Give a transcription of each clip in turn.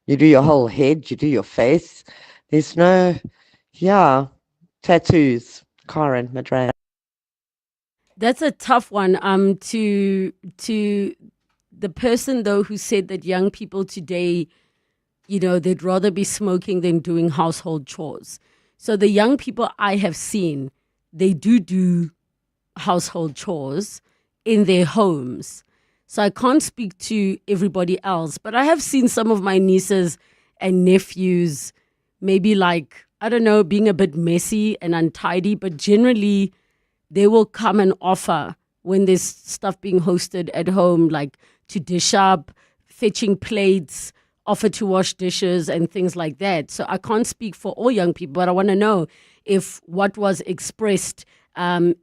You do your whole head, you do your face. There's no, yeah, tattoos. Karen Madrid. That's a tough one. To the person though who said that young people today, they'd rather be smoking than doing household chores. So the young people I have seen, they do household chores in their homes. So I can't speak to everybody else, but I have seen some of my nieces and nephews maybe like, I don't know, being a bit messy and untidy, but generally they will come and offer when there's stuff being hosted at home, like to dish up, fetching plates, offer to wash dishes and things like that. So I can't speak for all young people, but I want to know if what was expressed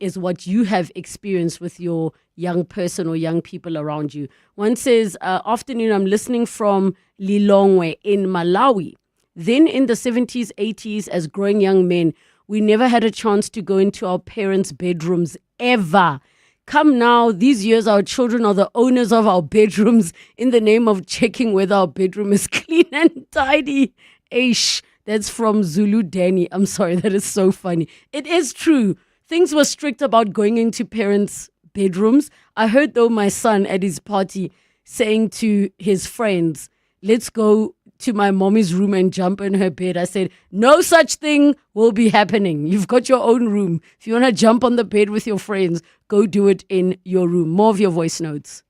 is what you have experienced with your young person or young people around you. One says, afternoon, I'm listening from Lilongwe in Malawi. Then in the 70s, 80s, as growing young men, we never had a chance to go into our parents' bedrooms ever. Come now, these years, our children are the owners of our bedrooms in the name of checking whether our bedroom is clean and tidy. Aish, that's from Zulu Danny. I'm sorry, that is so funny. It is true. Things were strict about going into parents' bedrooms. I heard, though, my son at his party saying to his friends, let's go to my mommy's room and jump in her bed. I said, no such thing will be happening. You've got your own room. If you want to jump on the bed with your friends, go do it in your room. More of your voice notes.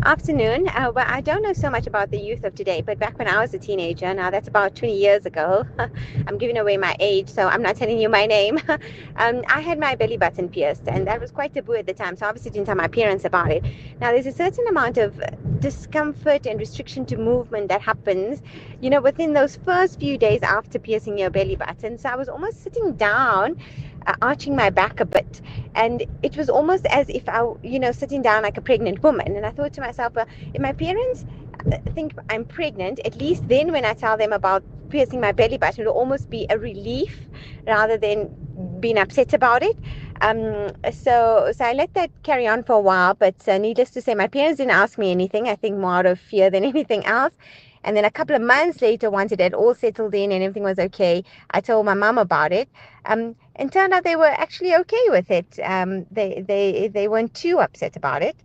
Afternoon. Well, I don't know so much about the youth of today, but back when I was a teenager, now that's about 20 years ago, I'm giving away my age, so I'm not telling you my name. I had my belly button pierced, and that was quite taboo at the time, so obviously didn't tell my parents about it. Now, there's a certain amount of discomfort and restriction to movement that happens, within those first few days after piercing your belly button. So I was almost sitting down, arching my back a bit, and it was almost as if sitting down like a pregnant woman. And I thought to myself, well, if my parents think I'm pregnant, at least then when I tell them about piercing my belly button, it'll almost be a relief rather than being upset about it. So I let that carry on for a while, but needless to say, my parents didn't ask me anything. I think more out of fear than anything else. And then a couple of months later, once it had all settled in and everything was okay, I told my mum about it. And turned out they were actually okay with it. They weren't too upset about it.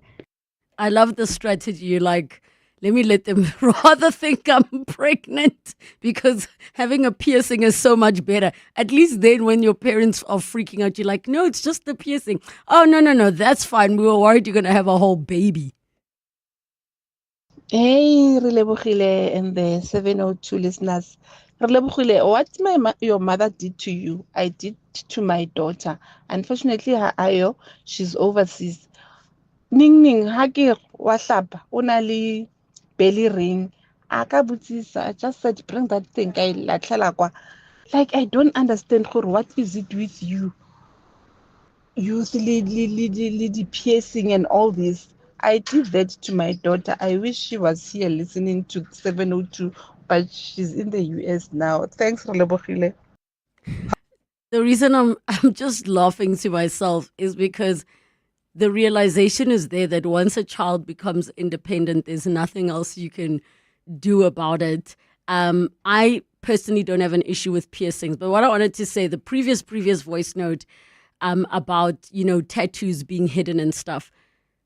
I love the strategy. Like, let me let them rather think I'm pregnant because having a piercing is so much better. At least then when your parents are freaking out, you're like, no, it's just the piercing. Oh, no, that's fine. We were worried you're going to have a whole baby. Hey, Relebogile and the 702 listeners. Relebogile, what your mother did to you, I did to my daughter. Unfortunately, her ayo, she's overseas. Ning ning, hagir, wahlapa, unali belly ring. Aka butsisa, I just said, bring that thing, I latlhela kwa. Like, I don't understand, what is it with you? The piercing and all this. I did that to my daughter. I wish she was here listening to 702, but she's in the US now. Thanks, Relebogile. The reason I'm just laughing to myself is because the realization is there that once a child becomes independent, there's nothing else you can do about it. I personally don't have an issue with piercings, but what I wanted to say, the previous voice note about tattoos being hidden and stuff.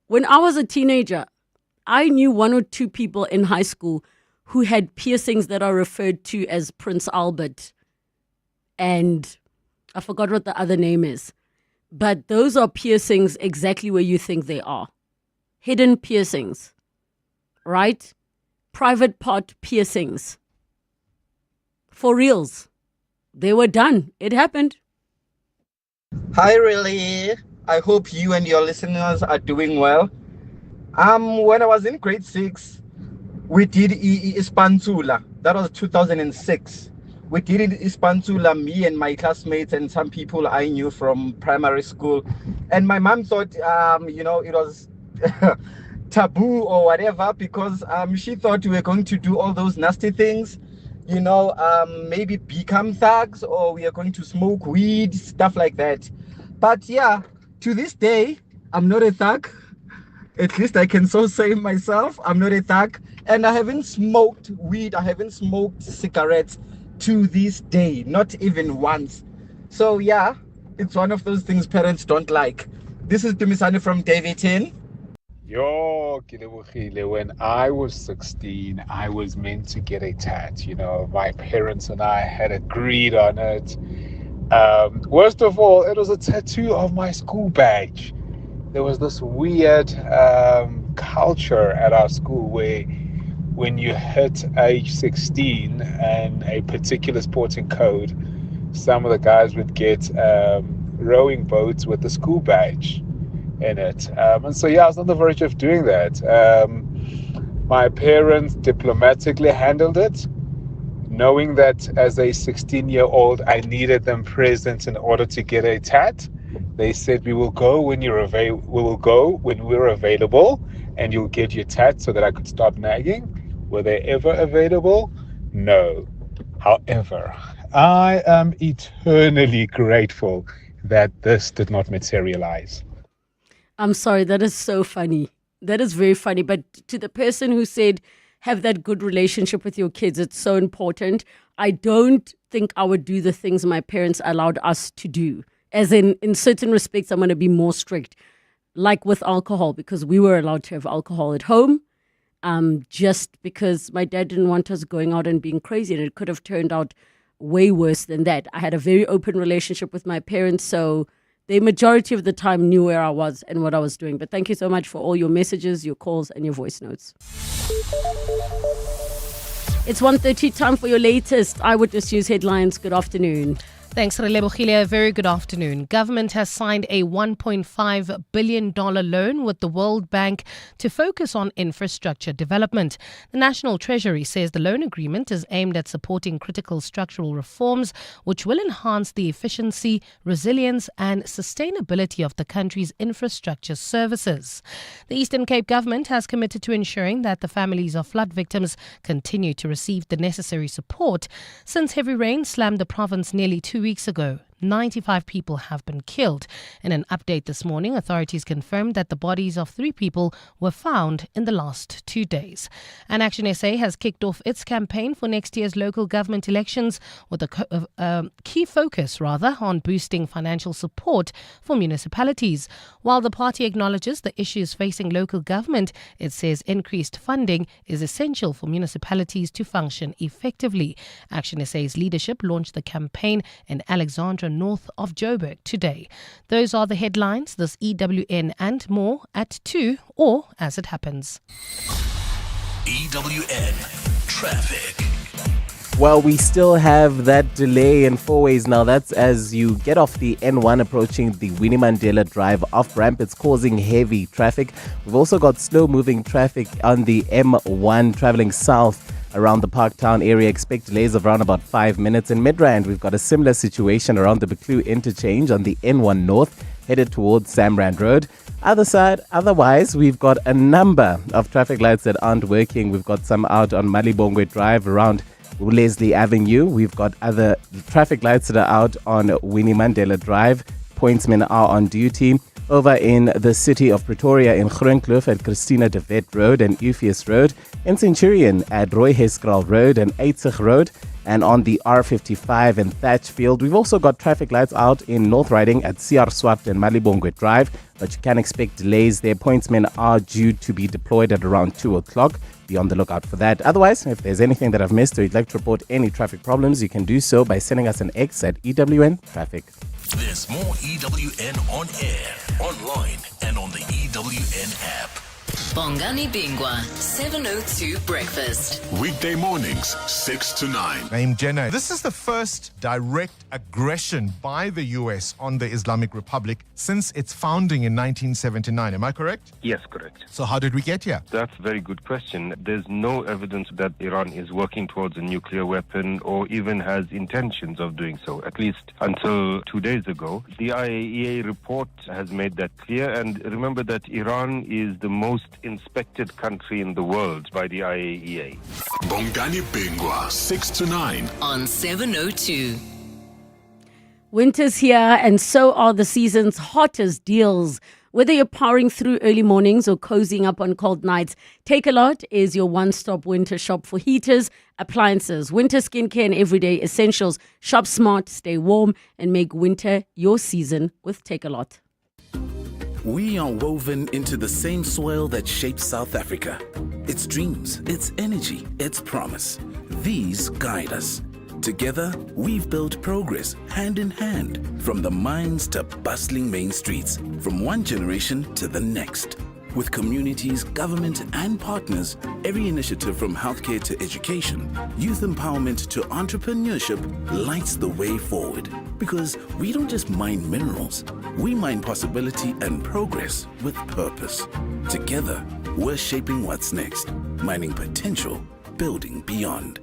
When I was a teenager, I knew one or two people in high school who had piercings that are referred to as Prince Albert, and I forgot what the other name is. But those are piercings exactly where you think they are. Hidden piercings, right? Private part piercings. For reals. They were done. It happened. Hi, really. I hope you and your listeners are doing well. When I was in grade 6, we did Ispanzula. That was 2006. We did it Ispanzula, me and my classmates and some people I knew from primary school. And my mom thought, it was taboo or whatever because she thought we were going to do all those nasty things, maybe become thugs or we are going to smoke weed, stuff like that. But yeah, to this day, I'm not a thug. At least I can so say myself, I'm not a thug. And I haven't smoked weed, I haven't smoked cigarettes to this day, not even once. So yeah, it's one of those things parents don't like. This is Dumisani from Davidton. Yo, Relebogile, when I was 16, I was meant to get a tat. You know, my parents and I had agreed on it. Worst of all, it was a tattoo of my school badge. There was this weird culture at our school where when you hit age 16 and a particular sporting code, some of the guys would get rowing boats with the school badge in it. And so, yeah, I was on the verge of doing that. My parents diplomatically handled it, knowing that as a 16-year-old, I needed them present in order to get a tat. They said, we will go when you're available. We will go when we're available, and you'll get your tat so that I could stop nagging. Were they ever available? No. However, I am eternally grateful that this did not materialize. I'm sorry, that is so funny. That is very funny. But to the person who said, have that good relationship with your kids, it's so important. I don't think I would do the things my parents allowed us to do. As in certain respects, I'm going to be more strict. Like with alcohol, because we were allowed to have alcohol at home. Just because my dad didn't want us going out and being crazy, and it could have turned out way worse than that. I had a very open relationship with my parents, so the majority of the time knew where I was and what I was doing. But thank you so much for all your messages, your calls, and your voice notes. It's 1:30, time for your latest Eyewitness News headlines. Good afternoon. Thanks, Relebogile. Very good afternoon. Government has signed a $1.5 billion loan with the World Bank to focus on infrastructure development. The National Treasury says the loan agreement is aimed at supporting critical structural reforms, which will enhance the efficiency, resilience and sustainability of the country's infrastructure services. The Eastern Cape government has committed to ensuring that the families of flood victims continue to receive the necessary support. Since heavy rain slammed the province nearly 2 weeks ago, 95 people have been killed. In an update this morning, authorities confirmed that the bodies of 3 people were found in the last 2 days. And Action SA has kicked off its campaign for next year's local government elections with a key focus, on boosting financial support for municipalities. While the party acknowledges the issues facing local government, it says increased funding is essential for municipalities to function effectively. Action SA's leadership launched the campaign in Alexandra, north of Joburg today. Those are the headlines. This EWN and more at 2 or as it happens. EWN Traffic. Well, we still have that delay in 4-ways now. That's as you get off the N1 approaching the Winnie Mandela Drive off-ramp. It's causing heavy traffic. We've also got slow-moving traffic on the M1 traveling south around the Parktown area. Expect delays of around about 5 minutes. In Midrand, we've got a similar situation around the Buccleuch interchange on the N1 North, headed towards Samrand Road. Otherwise, we've got a number of traffic lights that aren't working. We've got some out on Malibongwe Drive around Leslie Avenue. We've got other traffic lights that are out on Winnie Mandela Drive. Pointsmen are on duty. Over in the city of Pretoria in Groenkloof at Christina de Wet Road and Eupheus Road, in Centurion at Roy Heskral Road and Eitzig Road, and on the R55 in Thatchfield. We've also got traffic lights out in North Riding at CR Swart and Malibongwe Drive, but you can expect delays there. Pointsmen are due to be deployed at around 2 o'clock. Be on the lookout for that. Otherwise, if there's anything that I've missed or you'd like to report any traffic problems, you can do so by sending us an X at EWN Traffic. There's more EWN on air, online, and on the EWN app. Bongani Bingwa, 702 Breakfast. Weekday mornings, 6 to 9. Named Jenna. This is the first direct aggression by the U.S. on the Islamic Republic since its founding in 1979. Am I correct? Yes, correct. So how did we get here? That's a very good question. There's no evidence that Iran is working towards a nuclear weapon or even has intentions of doing so, at least until 2 days ago. The IAEA report has made that clear, and remember that Iran is the most inspected country in the world by the IAEA. Bongani Bingwa, 6 to 9. On 702. Winter's here, and so are the season's hottest deals Whether you're powering through early mornings or cozying up on cold nights, Takealot is your one-stop winter shop for heaters, appliances, winter skincare and everyday essentials. Shop smart, stay warm, and make winter your season with Takealot. We are woven into the same soil that shapes South Africa. Its dreams, its energy, its promise. These guide us. Together, we've built progress hand in hand, from the mines to bustling main streets, from one generation to the next. With communities, government and partners, every initiative from healthcare to education, youth empowerment to entrepreneurship lights the way forward. Because we don't just mine minerals, we mine possibility and progress with purpose. Together, we're shaping what's next, mining potential, building beyond.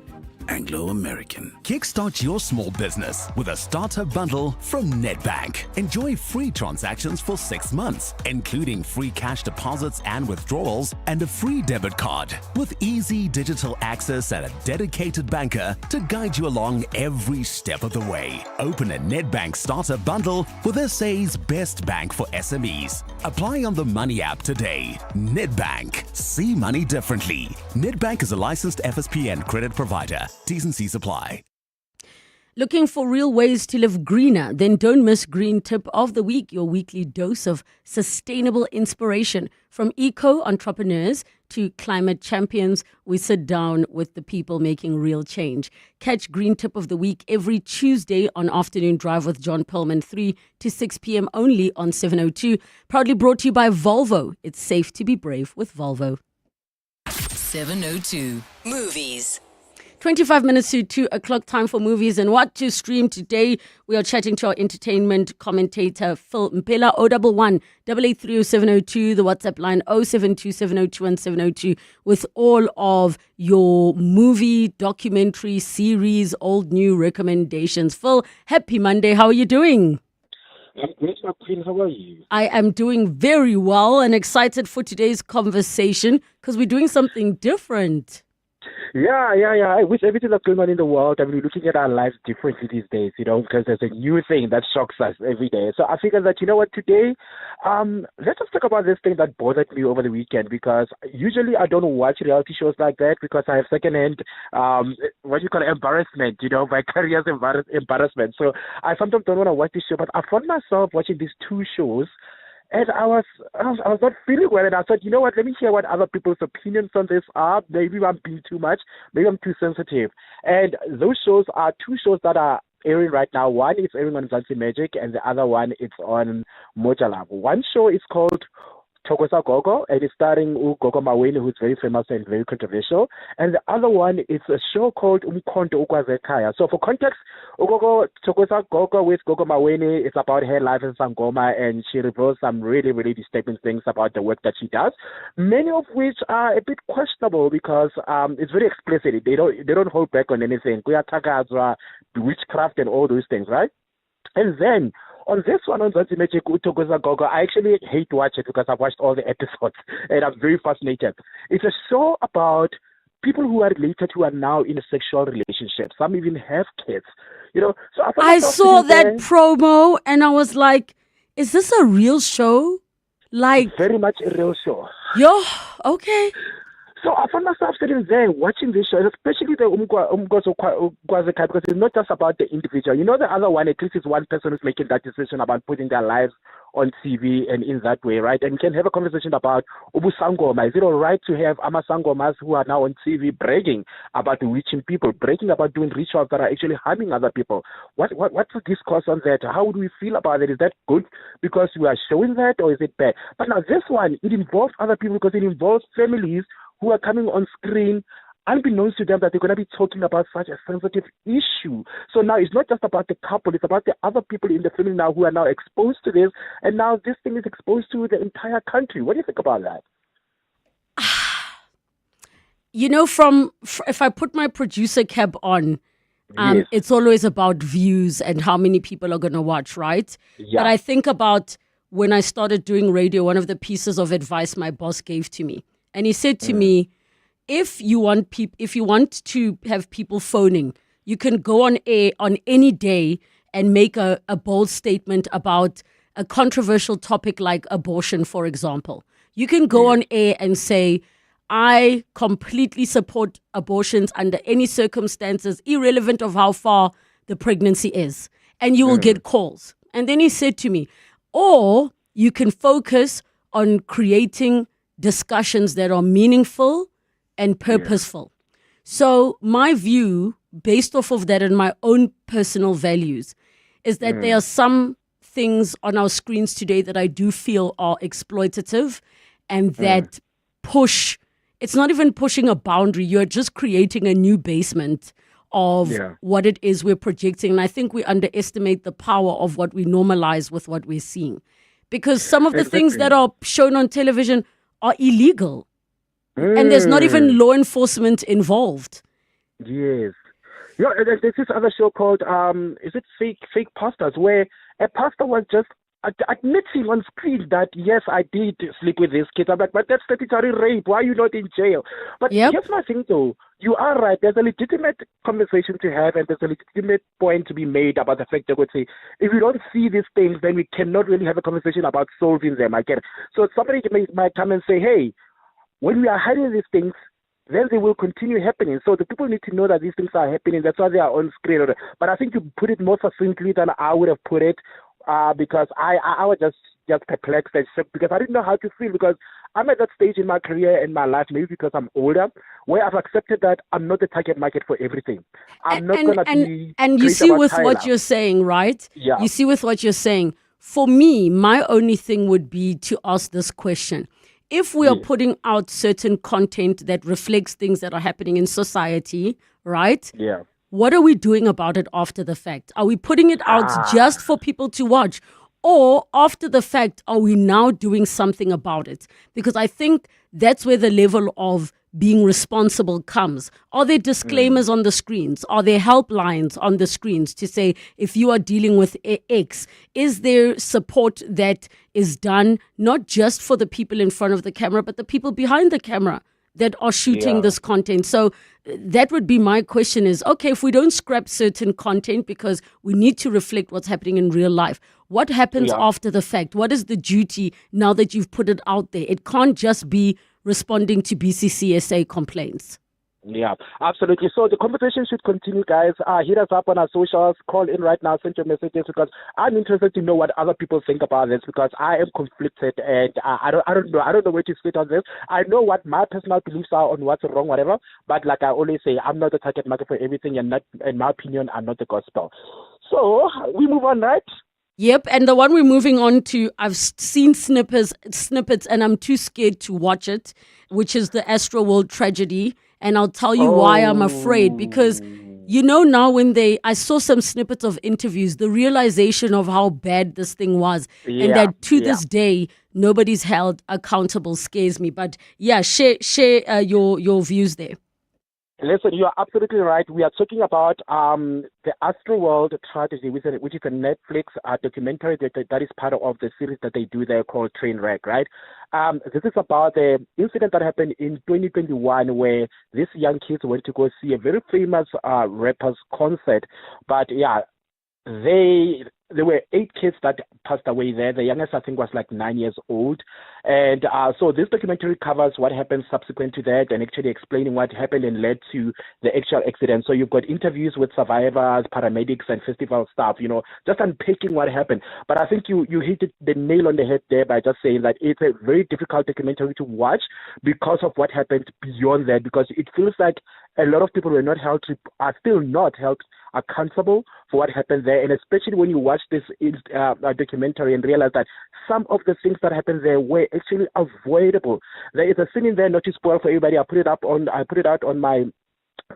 Anglo-American. Kickstart your small business with a starter bundle from Nedbank. Enjoy free transactions for 6 months, including free cash deposits and withdrawals and a free debit card with easy digital access and a dedicated banker to guide you along every step of the way. Open a Nedbank starter bundle with SA's best bank for SMEs. Apply on the Money app today. Nedbank. See money differently. Nedbank is a licensed FSP and credit provider. T's and C's apply. Looking for real ways to live greener? Then don't miss Green Tip of the Week, your weekly dose of sustainable inspiration. From eco-entrepreneurs to climate champions, we sit down with the people making real change. Catch Green Tip of the Week every Tuesday on Afternoon Drive with John Perlman, 3 to 6 p.m. only on 702. Proudly brought to you by Volvo. It's safe to be brave with Volvo. 702 Movies. 25 minutes to 2 o'clock, time for movies and what to stream today. We are chatting to our entertainment commentator, Phil Mpela, 011 883 0702, the WhatsApp line 072 702 702, with all of your movie, documentary, series, old, new recommendations. Phil, happy Monday. How are you doing? I'm great, my queen. How are you? I am doing very well and excited for today's conversation because we're doing something different. Yeah. With everything that's going on in the world, I mean, we're looking at our lives differently these days, because there's a new thing that shocks us every day. So I figured that, today, let's just talk about this thing that bothered me over the weekend, because usually I don't watch reality shows like that because I have secondhand, embarrassment, vicarious embarrassment. So I sometimes don't want to watch this show, but I found myself watching these two shows. And I was not feeling well, and I thought, let me hear what other people's opinions on this are. Maybe I'm being too much. Maybe I'm too sensitive. And those shows are two shows that are airing right now. One is airing on Zanzi Magic, and the other one is on Mojalab. One show is called Thokoza Gogo, and it's starring Gogo Maweni, who's very famous and very controversial. And the other one is a show called Umkhonto Ukwazekaya. So for context, Thokoza Gogo with Gogo Maweni is about her life in Sangoma, and she reveals some really, really disturbing things about the work that she does, many of which are a bit questionable because it's very explicit. They don't hold back on anything. Kuyatagazwa, witchcraft and all those things, right? And then on this one, on Zanzi Magic, Thokoza Gogo, I actually hate to watch it because I've watched all the episodes and I'm very fascinated. It's a show about people who are related who are now in a sexual relationship. Some even have kids. So I saw that promo and I was like, is this a real show? Like, it's very much a real show. Okay. So I found myself sitting there watching this show, especially the Umkhonto, because it's not just about the individual. The other one, at least it's one person who's making that decision about putting their lives on TV and in that way, right? And we can have a conversation about Ubusangoma. Is it all right to have Amasangomas who are now on TV bragging about reaching people, bragging about doing rituals that are actually harming other people? What's the discourse on that? How would we feel about it? Is that good because we are showing that, or is it bad? But now this one, it involves other people because it involves families who are coming on screen unbeknownst to them that they're going to be talking about such a sensitive issue. So now it's not just about the couple, it's about the other people in the family now who are now exposed to this, and now this thing is exposed to the entire country. What do you think about that? If I put my producer cap on, Yes. it's always about views and how many people are going to watch, right? Yeah. But I think about when I started doing radio, one of the pieces of advice my boss gave to me. And he said to me, if you want to have people phoning, you can go on air on any day and make a bold statement about a controversial topic like abortion, for example, you can go on air and say, I completely support abortions under any circumstances, irrelevant of how far the pregnancy is. And you will get calls. And then he said to me, or you can focus on creating discussions that are meaningful and purposeful. So my view, based off of that and my own personal values, is that there are some things on our screens today that I do feel are exploitative and that push, it's not even pushing a boundary, you're just creating a new basement of what it is we're projecting. And I think we underestimate the power of what we normalize with what we're seeing. Because some of the things that are shown on television are illegal. And there's not even law enforcement involved. Yes. Yeah, there's this other show called, is it Fake Pastors, where a pastor was just admitting on screen that, yes, I did sleep with these kids. I'm like, but that's statutory rape. Why are you not in jail? But here's my thing, though. You are right. There's a legitimate conversation to have, and there's a legitimate point to be made about the fact that we say, if we don't see these things, then we cannot really have a conversation about solving them. I get it. So somebody might come and say, hey, when we are hiding these things, then they will continue happening. So the people need to know that these things are happening. That's why they are on screen. But I think you put it more succinctly than I would have put it, because I was just perplexed and shocked because I didn't know how to feel, because I'm at that stage in my career and my life, maybe because I'm older, where I've accepted that I'm not the target market for everything. I'm not going to be... And you see with what you're saying, right? Yeah. You see with what you're saying. For me, my only thing would be to ask this question. If we are putting out certain content that reflects things that are happening in society, right? Yeah. What are we doing about it after the fact? Are we putting it out just for people to watch? Or after the fact, are we now doing something about it? Because I think that's where the level of being responsible comes. Are there disclaimers on the screens? Are there helplines on the screens to say, if you are dealing with X, is there support that is done not just for the people in front of the camera, but the people behind the camera that are shooting this content? So that would be my question is, okay, if we don't scrap certain content because we need to reflect what's happening in real life, what happens after the fact? What is the duty now that you've put it out there? It can't just be responding to BCCSA complaints. Yeah, absolutely. So the conversation should continue, guys. Hit us up on our socials. Call in right now. Send your messages, because I'm interested to know what other people think about this, because I am conflicted and I don't know where to sit on this. I know what my personal beliefs are on what's wrong, whatever. But like I always say, I'm not the target market for everything, and not, in my opinion, I'm not the gospel. So we move on, right? Yep, and the one we're moving on to, I've seen snippets, and I'm too scared to watch it, which is the Astro World tragedy. And I'll tell you why I'm afraid, because you know now I saw some snippets of interviews, the realization of how bad this thing was, and that to this day nobody's held accountable scares me. But yeah, share your views there. Listen, you are absolutely right. We are talking about the Astro World tragedy, which is a Netflix documentary that is part of the series that they do there called Trainwreck, right? This is about the incident that happened in 2021 where these young kids went to go see a very famous rapper's concert. But yeah, there were 8 kids that passed away there. The youngest, I think, was like 9 years old. And so this documentary covers what happened subsequent to that and actually explaining what happened and led to the actual accident. So you've got interviews with survivors, paramedics, and festival staff, just unpacking what happened. But I think you hit the nail on the head there by just saying that it's a very difficult documentary to watch because of what happened beyond that, because it feels like a lot of people are still not held accountable for what happened there. And especially when you watch this documentary and realize that some of the things that happened there were actually avoidable. There is a scene in there, not to spoil for everybody. I put it out on my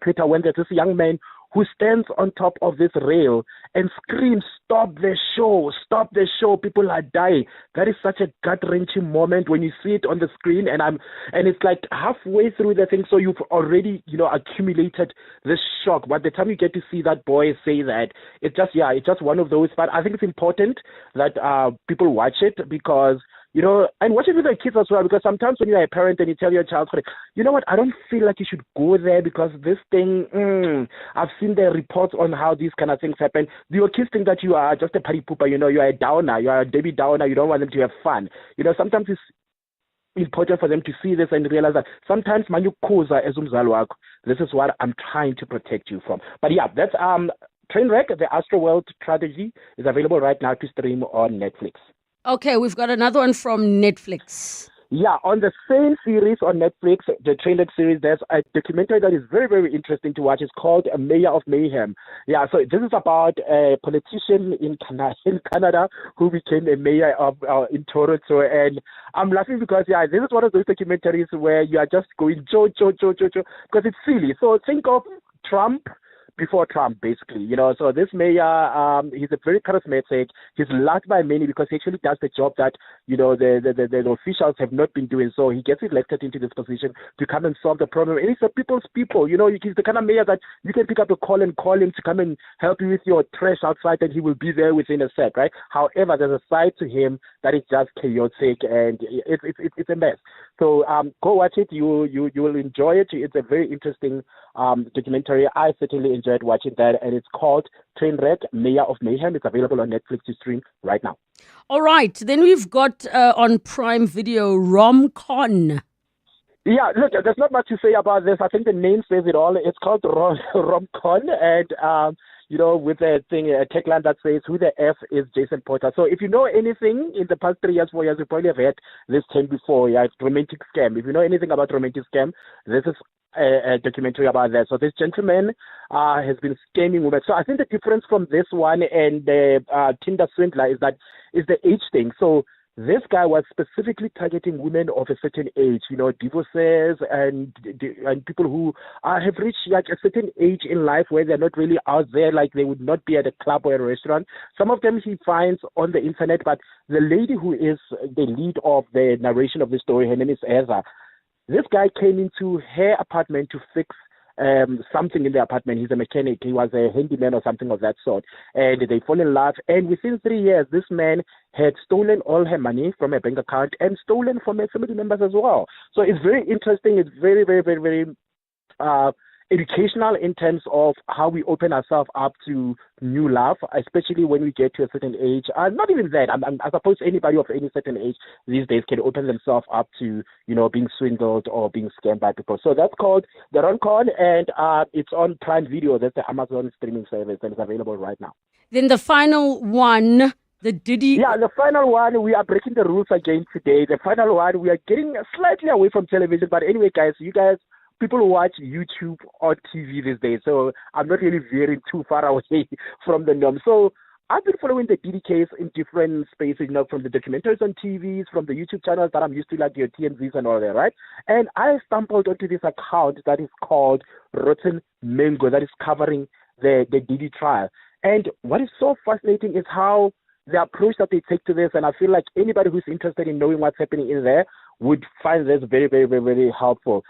Twitter, when there's this young man who stands on top of this rail and screams, "Stop the show, people are dying." That is such a gut-wrenching moment when you see it on the screen, and it's like halfway through the thing, so you've already, accumulated this shock. By the time you get to see that boy say that, it's just one of those. But I think it's important that people watch it, because you know, and watch it with the kids as well, because sometimes when you're a parent and you tell your child, you know what, I don't feel like you should go there because this thing, I've seen the reports on how these kind of things happen. Do your kids think that you are just a party pooper, you know, you are a downer, you are a Debbie Downer, you don't want them to have fun. You know, sometimes it's important for them to see this and realize that sometimes manyukhuza as umzali wakho. This is what I'm trying to protect you from. But yeah, that's Trainwreck, the Astroworld Strategy, is available right now to stream on Netflix. Okay, we've got another one from Netflix. Yeah, on the same series on Netflix, the Trainwreck series, there's a documentary that is very, very interesting to watch. It's called Mayor of Mayhem. Yeah, so this is about a politician in Canada who became a mayor of in Toronto. And I'm laughing because, yeah, this is one of those documentaries where you are just going, Joe, because it's silly. So think of Trump before Trump, basically, you know. So this mayor, he's a very charismatic. He's loved by many because he actually does the job that, you know, the officials have not been doing. So he gets elected into this position to come and solve the problem. And he's a people's people, you know. He's the kind of mayor that you can pick up a call and call him to come and help you with your trash outside, and he will be there within a sec, right? However, there's a side to him that is just chaotic, and it's a mess. So go watch it. You will enjoy it. It's a very interesting documentary. I certainly enjoyed watching that, and it's called Trainwreck, Mayor of Mayhem. It's available on Netflix to stream right now. All right, then we've got on Prime Video Rom-Con. Yeah, look, there's not much to say about this. I think the name says it all. It's called Rom-Con, and you know, with a thing, a tagline that says, "Who the F is Jason Porter?" So if you know anything in the past 3 years, 4 years, you probably have heard this term before. Yeah, it's romantic scam. If you know anything about romantic scam, this is a documentary about that. So this gentleman has been scamming women. So I think the difference from this one and the Tinder swindler is the age thing. So this guy was specifically targeting women of a certain age, you know, divorces and people who have reached like a certain age in life where they're not really out there, like they would not be at a club or a restaurant. Some of them he finds on the internet, but the lady who is the lead of the narration of the story, her name is Eza. This guy came into her apartment to fix something in the apartment. He's a mechanic. He was a handyman or something of that sort. And they fall in love. And within 3 years, this man had stolen all her money from her bank account and stolen from her family members as well. So it's very interesting. It's very, very, very, very educational in terms of how we open ourselves up to new love, especially when we get to a certain age. Not even that. I suppose anybody of any certain age these days can open themselves up to, you know, being swindled or being scammed by people. So that's called The Rom-Con, and it's on Prime Video. That's the Amazon streaming service, and it's available right now. Then the final one, the Diddy. Yeah, the final one, we are breaking the rules again today. The final one, we are getting slightly away from television. But anyway, guys, people watch YouTube or TV these days, so I'm not really veering too far away from the norm. So I've been following the Diddy case in different spaces, you know, from the documentaries on TVs, from the YouTube channels that I'm used to, like your TMZs and all that, right? And I stumbled onto this account that is called Rotten Mango, that is covering the Diddy trial. And what is so fascinating is how the approach that they take to this, and I feel like anybody who's interested in knowing what's happening in there would find this very, very, very, very helpful.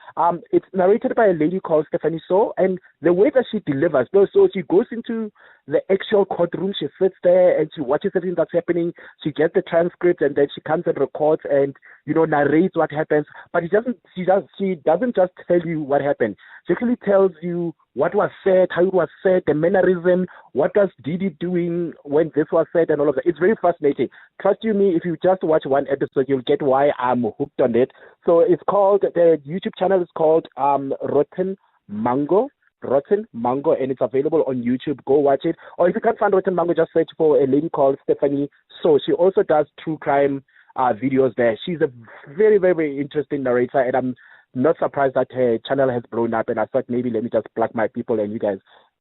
It's narrated by a lady called Stephanie So, and the way that she delivers, so she goes into the actual courtroom, she sits there and she watches everything that's happening, she gets the transcript, and then she comes and records and, you know, narrates what happens. But she doesn't just tell you what happened. She actually tells you what was said, how it was said, the mannerism, what was Diddy doing when this was said, and all of that. It's very fascinating. Trust you me, if you just watch one episode, you'll get why I'm hooked on it. So it's called, the YouTube channel is called Rotten Mango, and it's available on YouTube. Go watch it. Or if you can't find Rotten Mango, just search for a lady called Stephanie So. She also does true crime videos there. She's a very, very, very interesting narrator, and I'm not surprised that her channel has blown up, and I thought maybe let me just plug my people and you guys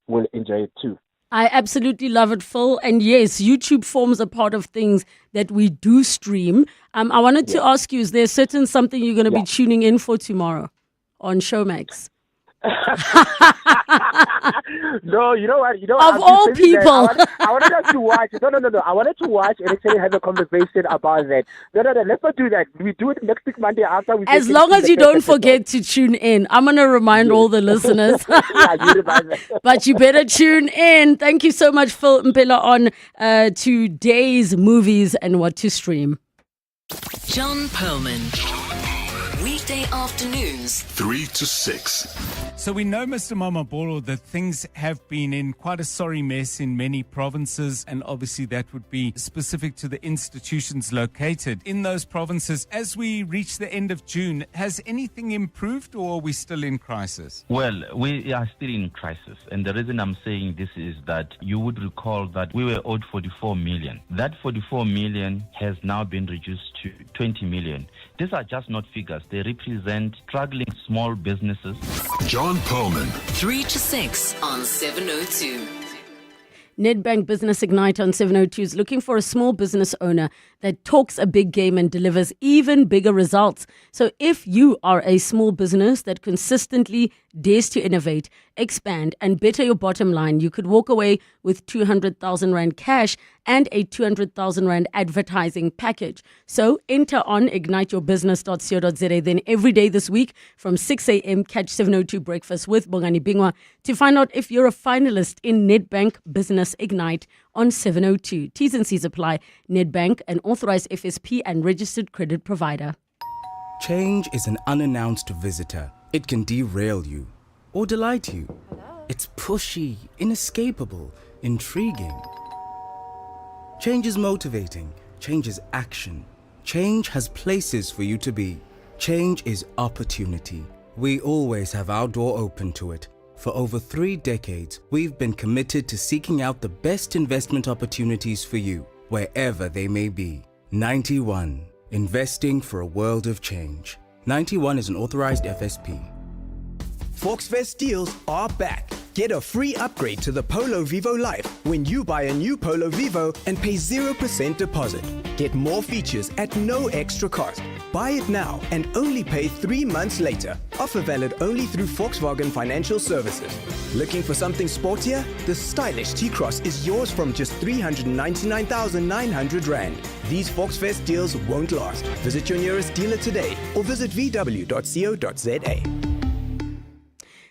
will enjoy it too. I absolutely love it, Phil. And yes, YouTube forms a part of things that we do stream. I wanted to ask you, is there something you're going to be tuning in for tomorrow on Showmax? No, you know what? Of all people, I wanted us to watch. No. I wanted to watch and actually have a conversation about that. No. Let's not do that. We do it next week Monday after we. As long as you don't forget to tune in, I'm gonna remind all the listeners. Yeah, you remind them. But you better tune in. Thank you so much, Phil Mpela, on today's movies and what to stream. John Perlman. Weekday afternoons, 3 to 6. So we know, Mr. Mamabolo, that things have been in quite a sorry mess in many provinces, and obviously that would be specific to the institutions located in those provinces. As we reach the end of June, has anything improved, or are we still in crisis? Well, we are still in crisis, and the reason I'm saying this is that you would recall that we were owed 44 million. That 44 million has now been reduced to 20 million. These are just not figures. They represent struggling small businesses. John Perlman. 3 to 6 on 702. Nedbank Business Ignite on 702 is looking for a small business owner that talks a big game and delivers even bigger results. So if you are a small business that consistently dares to innovate, expand and better your bottom line, you could walk away with 200,000 Rand cash and a 200,000 Rand advertising package. So enter on igniteyourbusiness.co.za. Then every day this week from 6 a.m. catch 702 Breakfast with Bongani Bingwa to find out if you're a finalist in Nedbank Business Ignite on 702. T's and C's apply. Nedbank, an authorized FSP and registered credit provider. Change is an unannounced visitor. It can derail you or delight you. It's pushy, inescapable, intriguing. Change is motivating. Change is action. Change has places for you to be. Change is opportunity. We always have our door open to it. For over 3 decades, we've been committed to seeking out the best investment opportunities for you, wherever they may be. 91. Investing for a world of change. 91 is an authorized FSP. Volksfest deals are back. Get a free upgrade to the Polo Vivo Life when you buy a new Polo Vivo and pay 0% deposit. Get more features at no extra cost. Buy it now and only pay 3 months later. Offer valid only through Volkswagen Financial Services. Looking for something sportier? The stylish T-Cross is yours from just 399,900 Rand. These Volksfest deals won't last. Visit your nearest dealer today or visit vw.co.za.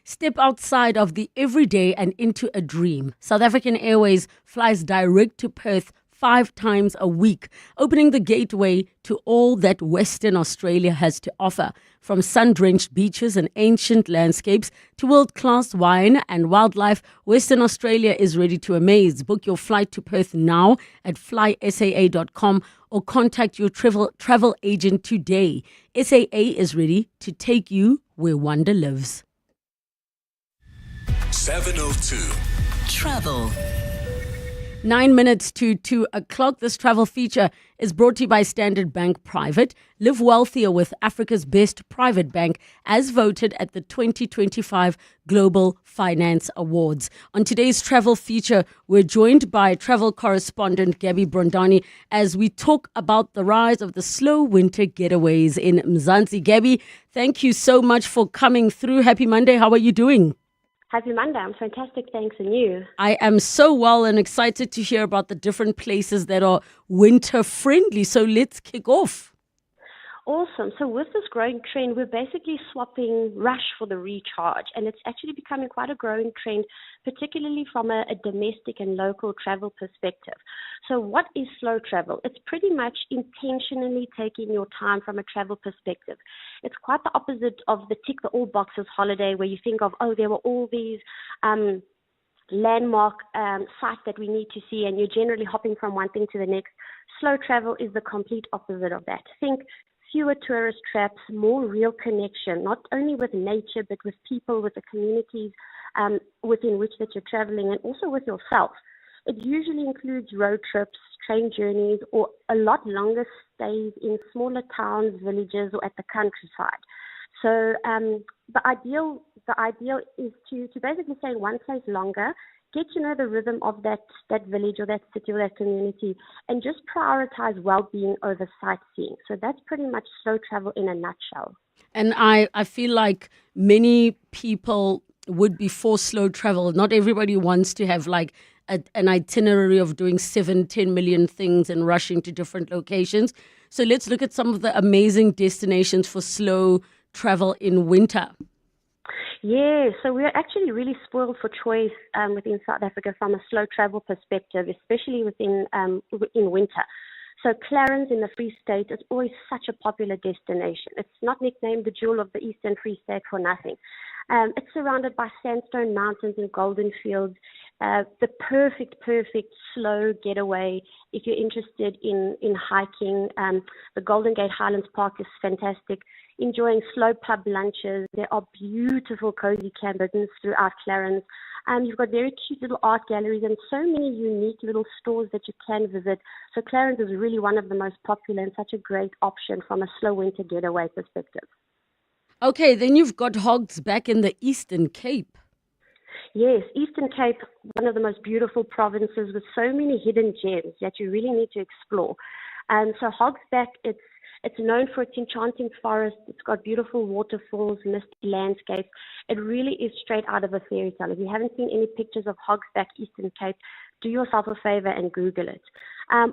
Step outside of the everyday and into a dream. South African Airways flies direct to Perth 5 times a week, opening the gateway to all that Western Australia has to offer. From sun-drenched beaches and ancient landscapes to world-class wine and wildlife, Western Australia is ready to amaze. Book your flight to Perth now at flysaa.com or contact your travel agent today. SAA is ready to take you where wonder lives. 702. Travel. 9 minutes to 2 o'clock. This travel feature is brought to you by Standard Bank Private. Live wealthier with Africa's best private bank, as voted at the 2025 Global Finance Awards. On today's travel feature, we're joined by travel correspondent Gabby Brondani as we talk about the rise of the slow winter getaways in Mzansi. Gabby, thank you so much for coming through. Happy Monday. How are you doing? Happy Monday. I'm fantastic. Thanks. And you? I am so well and excited to hear about the different places that are winter friendly. So let's kick off. Awesome. So with this growing trend, we're basically swapping rush for the recharge. And it's actually becoming quite a growing trend, particularly from a domestic and local travel perspective. So what is slow travel? It's pretty much intentionally taking your time from a travel perspective. It's quite the opposite of the tick the all boxes holiday where you think of, oh, there were all these landmark sites that we need to see, and you're generally hopping from one thing to the next. Slow travel is the complete opposite of that. Think fewer tourist traps, more real connection, not only with nature, but with people, with the communities within which that you're traveling, and also with yourself. It usually includes road trips, train journeys, or a lot longer stays in smaller towns, villages, or at the countryside. So the ideal is to basically stay in one place longer, get to know the rhythm of that village or that city or that community, and just prioritize well-being over sightseeing. So that's pretty much slow travel in a nutshell. And I feel like many people would be for slow travel. Not everybody wants to have like an itinerary of doing 7-10 million things and rushing to different locations. So let's look at some of the amazing destinations for slow travel in winter. Yeah, so we're actually really spoiled for choice within South Africa from a slow travel perspective, especially in winter. So Clarence in the Free State is always such a popular destination. It's not nicknamed the jewel of the Eastern Free State for nothing. It's surrounded by sandstone mountains and golden fields. The perfect slow getaway if you're interested in hiking. The Golden Gate Highlands Park is fantastic. Enjoying slow pub lunches. There are beautiful cozy cabins throughout Clarence. You've got very cute little art galleries and so many unique little stores that you can visit. So Clarence is really one of the most popular and such a great option from a slow winter getaway perspective. Okay, then you've got Hogs back in the Eastern Cape. Yes, Eastern Cape, one of the most beautiful provinces with so many hidden gems that you really need to explore. So Hogsback, it's known for its enchanting forest. It's got beautiful waterfalls, misty landscapes. It really is straight out of a fairy tale. If you haven't seen any pictures of Hogsback, Eastern Cape, do yourself a favor and Google it.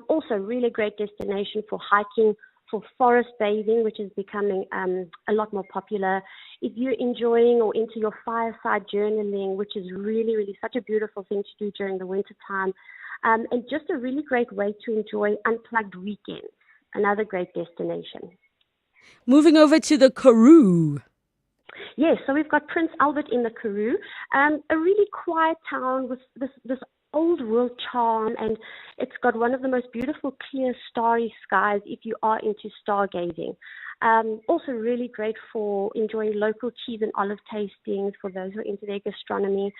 Also, really great destination for hiking, for forest bathing, which is becoming a lot more popular. If you're enjoying or into your fireside journaling, which is really, really such a beautiful thing to do during the winter time, and just a really great way to enjoy unplugged weekends. Another great destination. Moving over to the Karoo. Yes, so we've got Prince Albert in the Karoo, a really quiet town with this old world charm, and it's got one of the most beautiful clear starry skies if you are into stargazing. Also really great for enjoying local cheese and olive tastings for those who are into their gastronomy.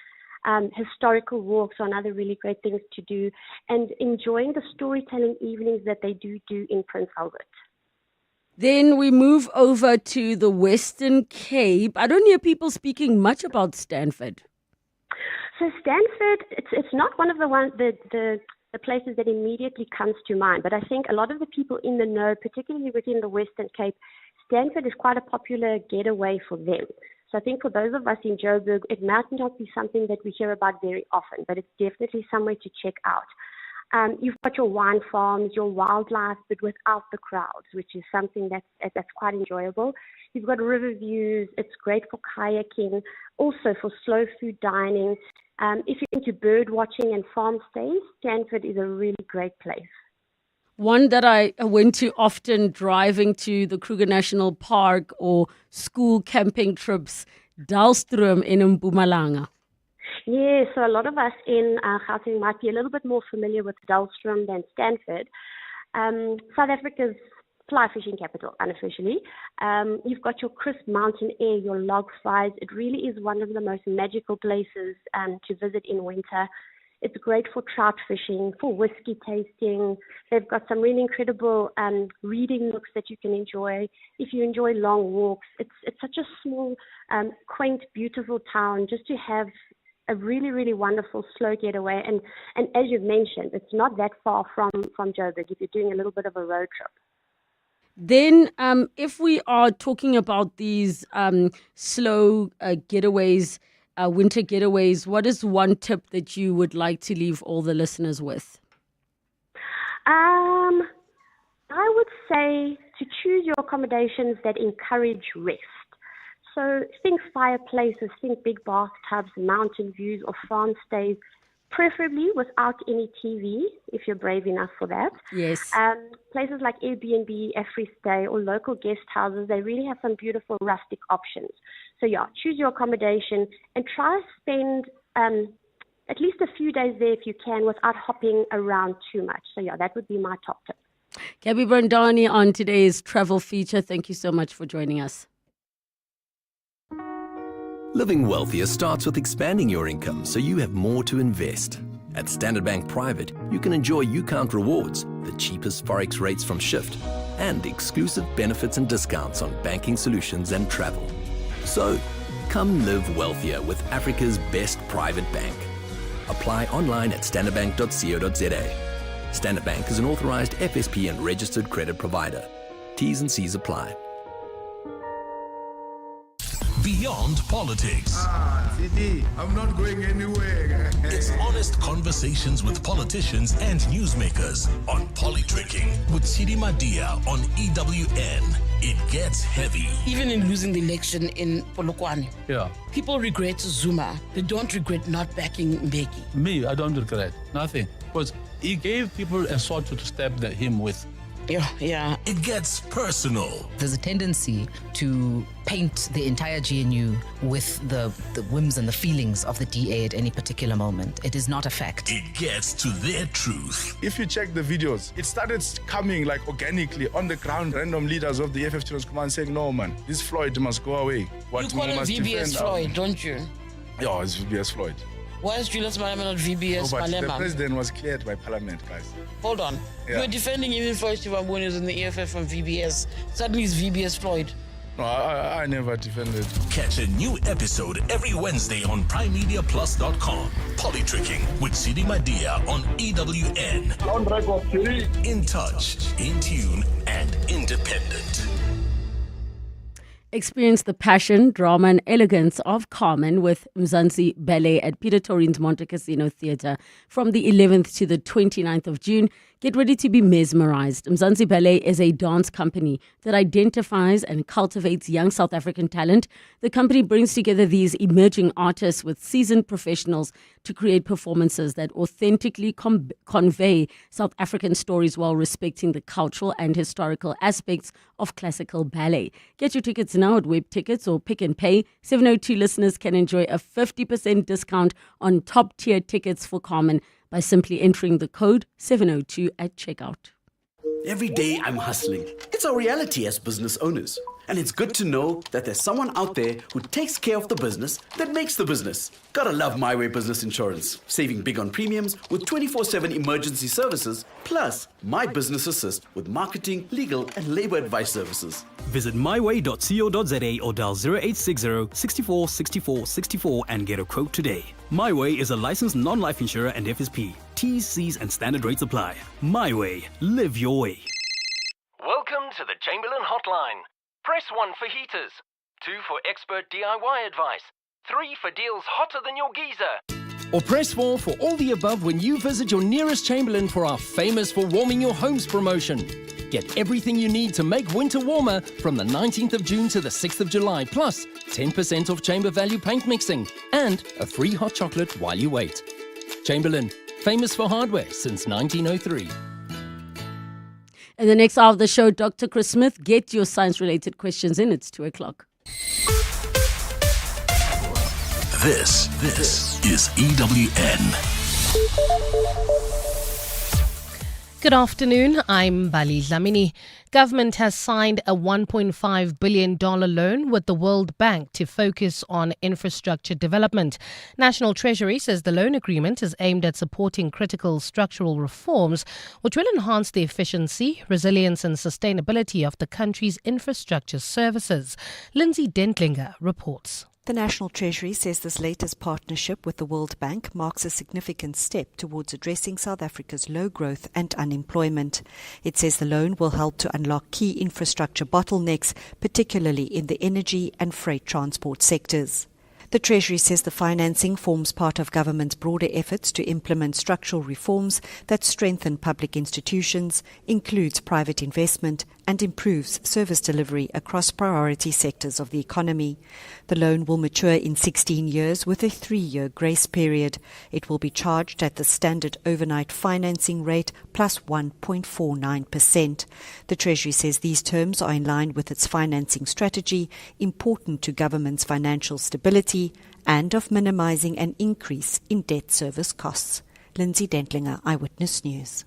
Historical walks are another really great things to do, and enjoying the storytelling evenings that they do in Prince Albert. Then we move over to the Western Cape. I don't hear people speaking much about Stanford. So Stanford, it's not one of the places that immediately comes to mind, but I think a lot of the people in the know, particularly within the Western Cape, Stanford is quite a popular getaway for them. So I think for those of us in Joburg, it might not be something that we hear about very often, but it's definitely somewhere to check out. You've got your wine farms, your wildlife, but without the crowds, which is something that's quite enjoyable. You've got river views. It's great for kayaking, also for slow food dining. If you're into bird watching and farm stays, Stanford is a really great place. One that I went to often driving to the Kruger National Park or school camping trips, Dalstroom in Mpumalanga. Yeah, so a lot of us in Gauteng might be a little bit more familiar with Dalstroom than Stanford. South Africa's fly fishing capital, unofficially. You've got your crisp mountain air, your log fires. It really is one of the most magical places to visit in winter. It's great for trout fishing, for whiskey tasting. They've got some really incredible reading nooks that you can enjoy. If you enjoy long walks, it's such a small, quaint, beautiful town just to have a really, really wonderful slow getaway. And as you've mentioned, it's not that far from Joburg if you're doing a little bit of a road trip. Then if we are talking about these slow getaways, winter getaways, what is one tip that you would like to leave all the listeners with? I would say to choose your accommodations that encourage rest. So think fireplaces, think big bathtubs, mountain views, or farm stays, preferably without any TV, if you're brave enough for that. Yes. Places like Airbnb, Free Stay, or local guest houses, they really have some beautiful rustic options. So yeah, choose your accommodation and try to spend at least a few days there if you can without hopping around too much. So yeah, that would be my top tip. Gabby Brandani on today's travel feature. Thank you so much for joining us. Living wealthier starts with expanding your income so you have more to invest. At Standard Bank Private, you can enjoy UCount rewards, the cheapest Forex rates from Shift, and exclusive benefits and discounts on banking solutions and travel. So, come live wealthier with Africa's best private bank. Apply online at standardbank.co.za. Standard Bank is an authorized FSP and registered credit provider. T's and C's apply. Beyond politics. Diddy, I'm not going anywhere. It's honest conversations with politicians and newsmakers on Polytricking with Sidi Madia on EWN. It gets heavy. Even in losing the election in Polokwane, people regret Zuma. They don't regret not backing Mbeki. Me, I don't regret nothing. Because he gave people a sword to stab him with. Yeah. It gets personal. There's a tendency to paint the entire GNU with the whims and the feelings of the DA at any particular moment. It is not a fact. It gets to their truth. If you check the videos, it started coming like organically on the ground. Random leaders of the FF Children's Command saying, no man, this Floyd must go away. You call him VBS Floyd, don't you? Yeah, it's VBS Floyd. Why is Julius Malema not VBS But the Malema? president was cleared by parliament, guys. Hold on. Yeah. You're defending even Floyd Shivambuni who's in the EFF and VBS. Suddenly it's VBS Floyd. No, I never defended. Catch a new episode every Wednesday on PrimeMediaPlus.com. Polytricking with Sidi Madia on EWN. On record, in touch, in tune, and independent. Experience the passion, drama, and elegance of Carmen with Mzansi Ballet at Peter Torin's Monte Cassino Theatre from the 11th to the 29th of June. Get ready to be mesmerized. Mzansi Ballet is a dance company that identifies and cultivates young South African talent. The company brings together these emerging artists with seasoned professionals to create performances that authentically convey South African stories while respecting the cultural and historical aspects of classical ballet. Get your tickets now at Web Tickets or Pick and Pay. 702 listeners can enjoy a 50% discount on top-tier tickets for Carmen by simply entering the code 702 at checkout. Every day I'm hustling. It's our reality as business owners. And it's good to know that there's someone out there who takes care of the business that makes the business. Gotta love My Way Business Insurance. Saving big on premiums with 24/7 emergency services, plus My Business Assist with marketing, legal, and labor advice services. Visit myway.co.za or dial 0860 64 64 64 and get a quote today. My Way is a licensed non-life insurer and FSP. T's, C's, and standard rates apply. My Way. Live your way. Welcome to the Chamberlain Hotline. Press 1 for heaters, 2 for expert DIY advice, 3 for deals hotter than your geyser. Or press 4 for all the above when you visit your nearest Chamberlain for our famous for warming your homes promotion. Get everything you need to make winter warmer from the 19th of June to the 6th of July, plus 10% off chamber value paint mixing and a free hot chocolate while you wait. Chamberlain, famous for hardware since 1903. In the next hour of the show, Dr. Chris Smith, get your science-related questions in. It's 2 o'clock. This is EWN. Good afternoon, I'm Bali Dlamini. Government has signed a $1.5 billion loan with the World Bank to focus on infrastructure development. National Treasury says the loan agreement is aimed at supporting critical structural reforms, which will enhance the efficiency, resilience and sustainability of the country's infrastructure services. Lindsay Dentlinger reports. The National Treasury says this latest partnership with the World Bank marks a significant step towards addressing South Africa's low growth and unemployment. It says the loan will help to unlock key infrastructure bottlenecks, particularly in the energy and freight transport sectors. The Treasury says the financing forms part of government's broader efforts to implement structural reforms that strengthen public institutions, includes private investment, and improves service delivery across priority sectors of the economy. The loan will mature in 16 years with a 3-year grace period. It will be charged at the standard overnight financing rate plus 1.49%. The Treasury says these terms are in line with its financing strategy, important to government's financial stability, and of minimizing an increase in debt service costs. Lindsay Dentlinger, Eyewitness News.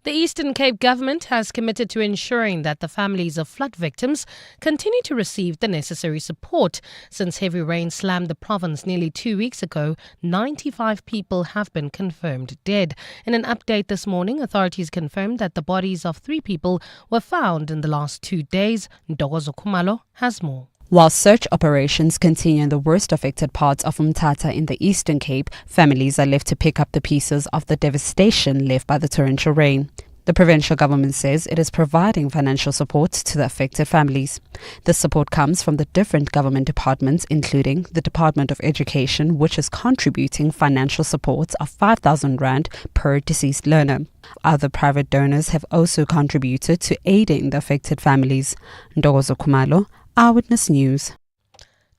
The Eastern Cape government has committed to ensuring that the families of flood victims continue to receive the necessary support. Since heavy rain slammed the province nearly 2 weeks ago, 95 people have been confirmed dead. In an update this morning, authorities confirmed that the bodies of 3 people were found in the last 2 days. Ndogozo Khumalo has more. While search operations continue in the worst affected parts of Umtata in the Eastern Cape, families are left to pick up the pieces of the devastation left by the torrential rain. The provincial government says it is providing financial support to the affected families. This support comes from the different government departments, including the Department of Education, which is contributing financial support of 5,000 rand per deceased learner. Other private donors have also contributed to aiding the affected families. Ndogozo Khumalo, Eyewitness News.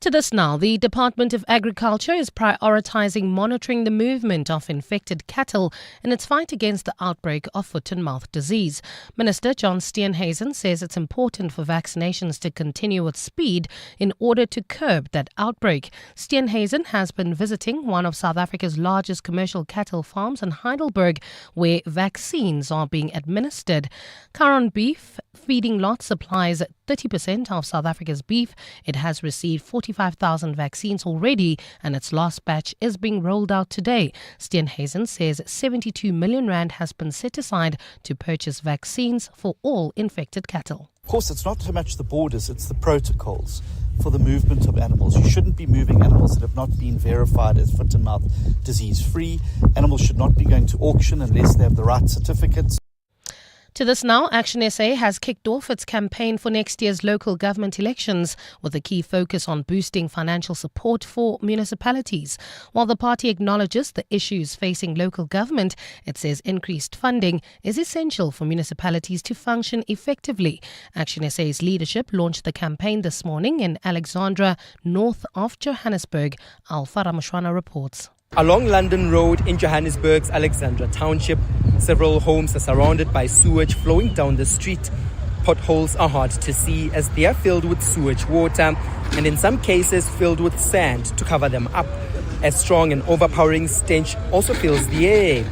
To this now, the Department of Agriculture is prioritizing monitoring the movement of infected cattle in its fight against the outbreak of foot and mouth disease. Minister John Steenhuisen says it's important for vaccinations to continue with speed in order to curb that outbreak. Steenhuisen has been visiting one of South Africa's largest commercial cattle farms in Heidelberg, where vaccines are being administered. Caron Beef Feeding Lot supplies 30% of South Africa's beef. It has received 45,000 vaccines already, and its last batch is being rolled out today. Steenhuisen says 72 million rand has been set aside to purchase vaccines for all infected cattle. Of course, it's not so much the borders, it's the protocols for the movement of animals. You shouldn't be moving animals that have not been verified as foot and mouth disease free. Animals should not be going to auction unless they have the right certificates. To this now, Action SA has kicked off its campaign for next year's local government elections with a key focus on boosting financial support for municipalities. While the party acknowledges the issues facing local government, it says increased funding is essential for municipalities to function effectively. Action SA's leadership launched the campaign this morning in Alexandra, north of Johannesburg. Alpha Ramashwana reports. Along London Road in Johannesburg's Alexandra Township, several homes are surrounded by sewage flowing down the street. Potholes are hard to see as they are filled with sewage water and in some cases filled with sand to cover them up. A strong and overpowering stench also fills the air.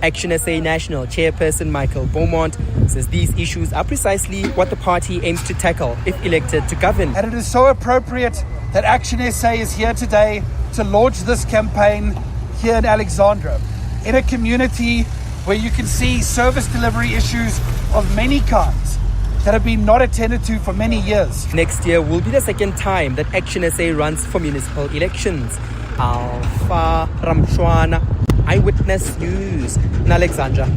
Action SA National Chairperson Michael Beaumont says these issues are precisely what the party aims to tackle if elected to govern. And it is so appropriate that Action SA is here today to launch this campaign here in Alexandra, in a community where you can see service delivery issues of many kinds that have been not attended to for many years. Next year will be the second time that Action SA runs for municipal elections. Alpha Ramshwana, Eyewitness News in Alexandra.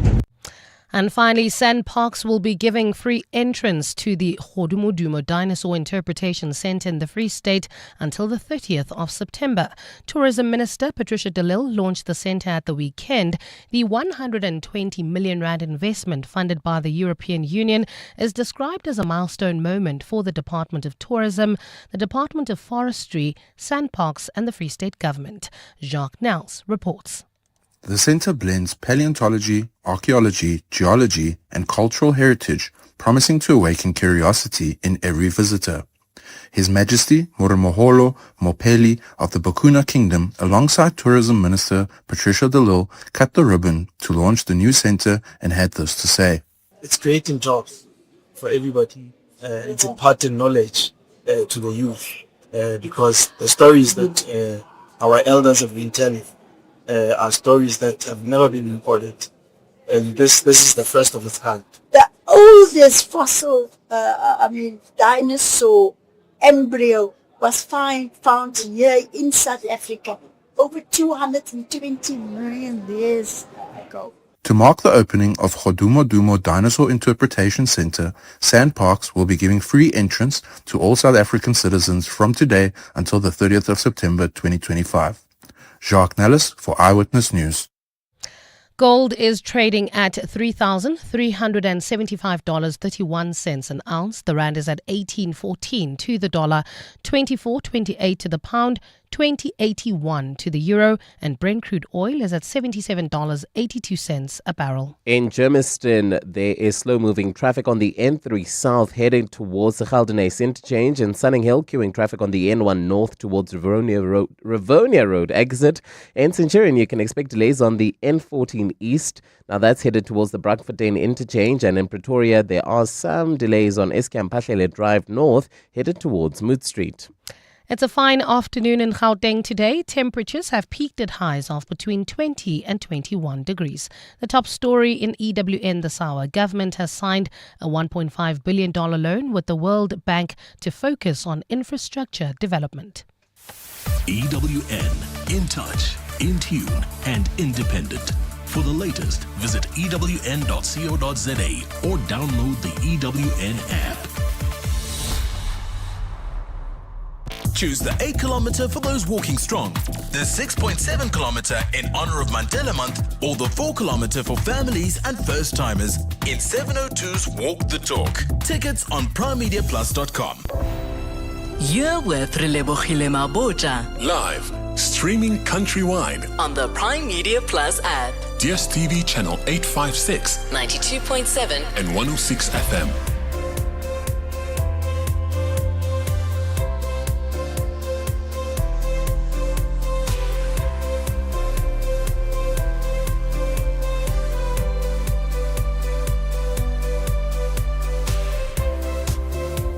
And finally, SANParks will be giving free entrance to the Godumodumo Dinosaur Interpretation Centre in the Free State until the 30th of September. Tourism Minister Patricia de Lille launched the centre at the weekend. The 120 million rand investment funded by the European Union is described as a milestone moment for the Department of Tourism, the Department of Forestry, SANParks and the Free State Government. Jacques Nels reports. The centre blends paleontology, archaeology, geology and cultural heritage, promising to awaken curiosity in every visitor. His Majesty Moromoholo Mopeli of the Bakuna Kingdom, alongside Tourism Minister Patricia de Lille, cut the ribbon to launch the new centre and had this to say. It's creating jobs for everybody. It's imparting knowledge to the youth because the stories that our elders have been telling are stories that have never been recorded, and this is the first of its kind. The oldest fossil, dinosaur embryo was found here in South Africa over 220 million years ago. To mark the opening of Godumodumo Dinosaur Interpretation Centre, SANParks will be giving free entrance to all South African citizens from today until the 30th of September 2025. Jacques Nellis for Eyewitness News. Gold is trading at $3,375.31 an ounce. The rand is at 18.14 to the dollar, 24.28 to the pound, 20.81 to the euro, and Brent crude oil is at $77.82 a barrel. In Germiston, there is slow-moving traffic on the N3 South heading towards the Geldenhuys interchange, and Sunning Hill queuing traffic on the N1 North towards Rivonia Road exit. In Centurion, you can expect delays on the N14 East. Now that's headed towards the Brakfontein interchange, and in Pretoria, there are some delays on Eskom Pahlele Drive North headed towards Mood Street. It's a fine afternoon in Gauteng today. Temperatures have peaked at highs of between 20 and 21 degrees. The top story in EWN this hour. Government has signed a $1.5 billion loan with the World Bank to focus on infrastructure development. EWN, in touch, in tune and independent. For the latest, visit ewn.co.za or download the EWN app. Choose the 8 kilometer for those walking strong, the 6.7 kilometer in honor of Mandela Month, or the 4 kilometer for families and first timers in 702's Walk the Talk. Tickets on primemediaplus.com. You're with Relebogile Mabotja Live, streaming countrywide. on the Prime Media Plus app. DSTV channel 856 92.7 and 106 FM.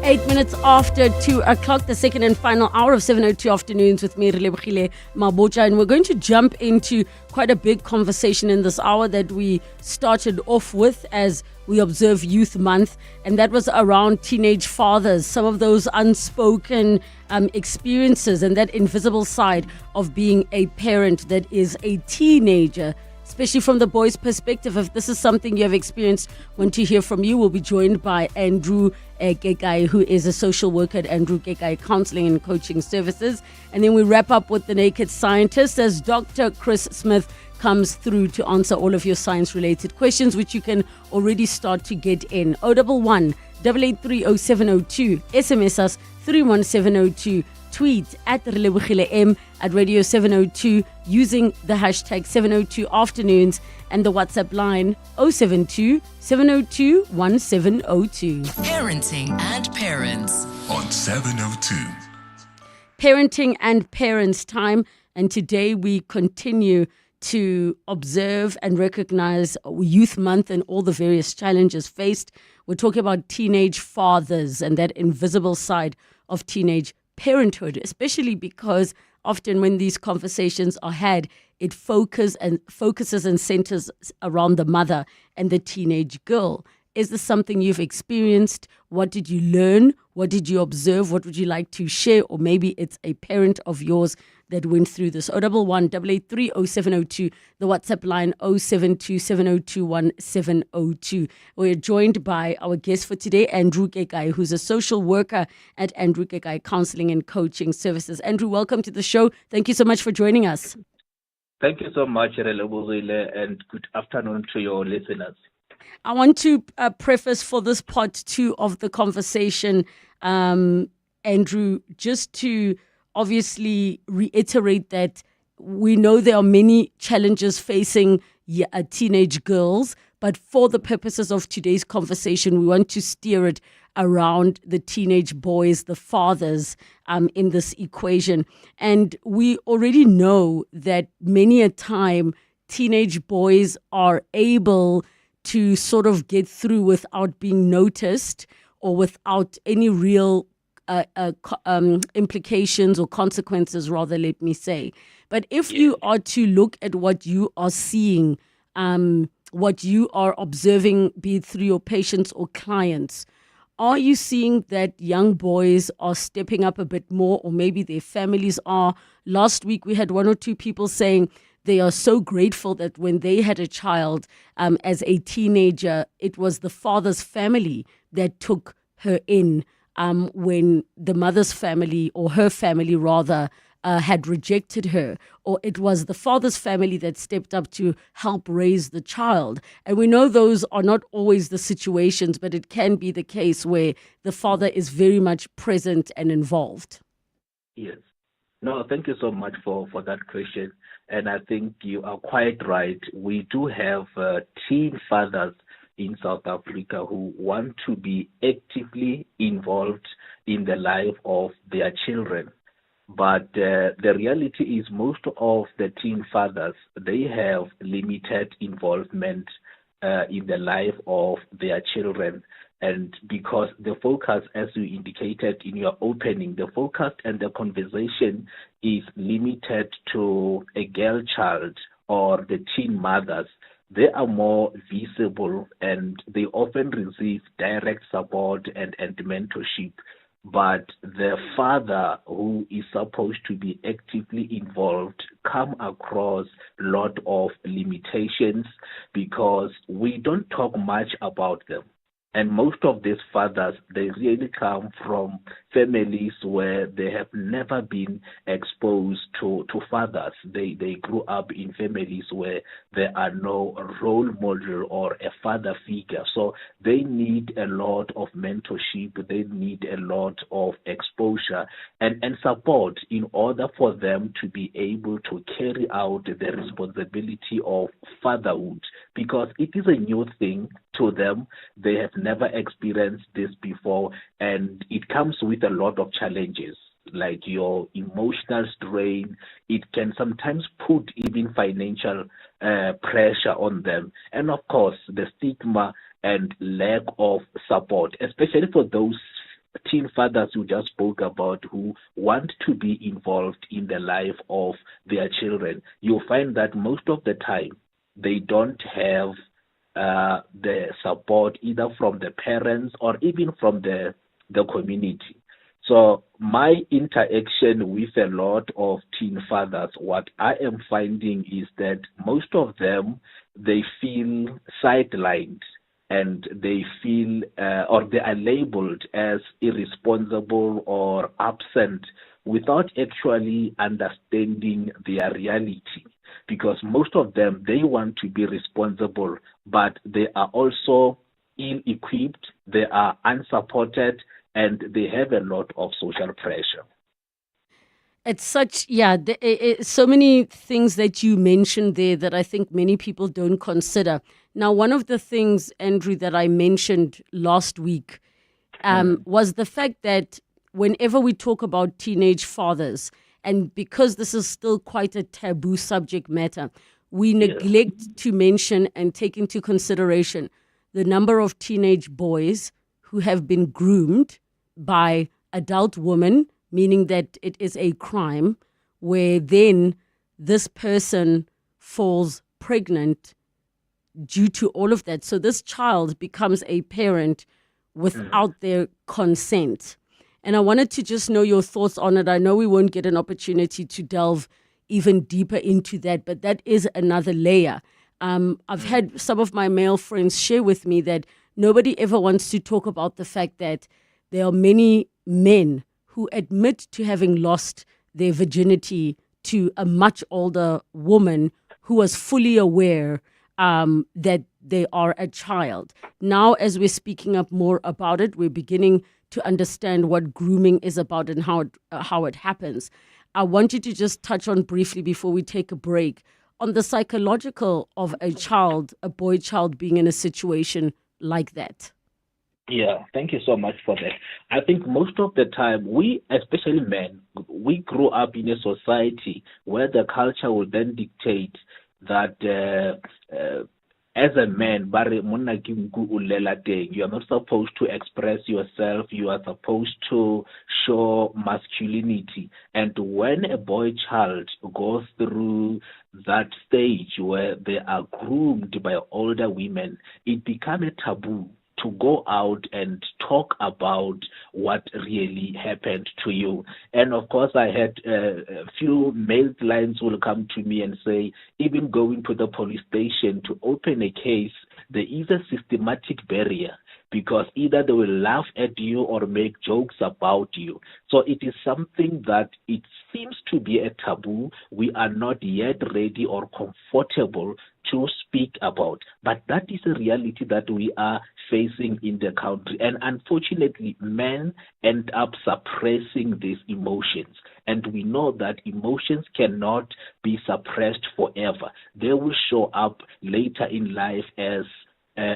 8 minutes after 2 o'clock, the second and final hour of 7:02 afternoons with me, Relebogile Mabotja, and we're going to jump into quite a big conversation in this hour that we started off with as we observe Youth Month, and that was around teenage fathers, some of those unspoken experiences and that invisible side of being a parent that is a teenager. Especially from the boys' perspective, if this is something you have experienced, want to hear from you. We'll be joined by Andrew Gekai, who is a social worker at Andrew Gekai Counseling and Coaching Services. And then we wrap up with the Naked Scientist as Dr. Chris Smith comes through to answer all of your science-related questions, which you can already start to get in. 011 883 0702, SMS us 31702. Tweet at Relebogile M at Radio 702 using the hashtag 702 afternoons and the WhatsApp line 072 702 1702. Parenting and Parents on 702. Parenting and Parents time, and today we continue to observe and recognize Youth Month and all the various challenges faced. We're talking about teenage fathers and that invisible side of teenage parenthood, especially because often when these conversations are had, it focuses and centers around the mother and the teenage girl. Is this something you've experienced? What did you learn? What did you observe? What would you like to share? Or maybe it's a parent of yours that went through this. 011 883 0702, the WhatsApp line 072 702 1702. We're joined by our guest for today, Andrew Gekai, who's a social worker at Andrew Gekai Counseling and Coaching Services. Andrew, welcome to the show. Thank you so much for joining us. Thank you so much, Relebogile, and good afternoon to your listeners. I want to preface for this part 2 of the conversation, Andrew, just to obviously reiterate that we know there are many challenges facing teenage girls, but for the purposes of today's conversation, we want to steer it around the teenage boys, the fathers in this equation. And we already know that many a time teenage boys are able to sort of get through without being noticed or without any real implications or consequences, rather, let me say. But if you are to look at what you are seeing, what you are observing, be it through your patients or clients, are you seeing that young boys are stepping up a bit more, or maybe their families are? Last week, we had 1 or 2 people saying they are so grateful that when they had a child as a teenager, it was the father's family that took her in when the mother's family, or her family rather, had rejected her, or it was the father's family that stepped up to help raise the child. And we know those are not always the situations, but it can be the case where the father is very much present and involved. Yes. No, thank you so much for that question. And I think you are quite right. We do have teen fathers in South Africa who want to be actively involved in the life of their children. But the reality is most of the teen fathers, they have limited involvement in the life of their children. And because the focus, as you indicated in your opening, the focus and the conversation is limited to a girl child or the teen mothers, they are more visible and they often receive direct support and mentorship. But the father who is supposed to be actively involved come across a lot of limitations because we don't talk much about them. And most of these fathers, they really come from families where they have never been exposed to fathers. They grew up in families where there are no role model or a father figure. So they need a lot of mentorship. They need a lot of exposure and support in order for them to be able to carry out the responsibility of fatherhood, because it is a new thing to them. They have never experienced this before, and it comes with a lot of challenges, like your emotional strain. It can sometimes put even financial pressure on them, and of course the stigma and lack of support, especially for those teen fathers you just spoke about who want to be involved in the life of their children. You'll find that most of the time they don't have the support either from the parents or even from the community. So my interaction with a lot of teen fathers, what I am finding is that most of them, they feel sidelined, and they feel or they are labeled as irresponsible or absent without actually understanding their reality. Because most of them, they want to be responsible, but they are also ill-equipped, they are unsupported, and they have a lot of social pressure. It's such, so many things that you mentioned there that I think many people don't consider. Now, one of the things, Andrew, that I mentioned last week was the fact that whenever we talk about teenage fathers, and because this is still quite a taboo subject matter, we neglect to mention and take into consideration the number of teenage boys who have been groomed by adult women, meaning that it is a crime, where then this person falls pregnant due to all of that. So this child becomes a parent without their consent. And I wanted to just know your thoughts on it. I know we won't get an opportunity to delve even deeper into that, but that is another layer. I've had some of my male friends share with me that nobody ever wants to talk about the fact that there are many men who admit to having lost their virginity to a much older woman who was fully aware that they are a child. Now, as we're speaking up more about it, we're beginning to understand what grooming is about and how it happens. I want you to just touch on briefly before we take a break on the psychological of a child, a boy child being in a situation like that. Yeah, thank you so much for that. I think most of the time, we, especially men, we grow up in a society where the culture will then dictate that as a man, you are not supposed to express yourself. You are supposed to show masculinity. And when a boy child goes through that stage where they are groomed by older women, it becomes a taboo to go out and talk about what really happened to you. And of course, I had a few male clients will come to me and say, even going to the police station to open a case, there is a systematic barrier, because either they will laugh at you or make jokes about you. So it is something that it seems to be a taboo. We are not yet ready or comfortable to speak about. But that is a reality that we are facing in the country. And unfortunately, men end up suppressing these emotions. And we know that emotions cannot be suppressed forever. They will show up later in life as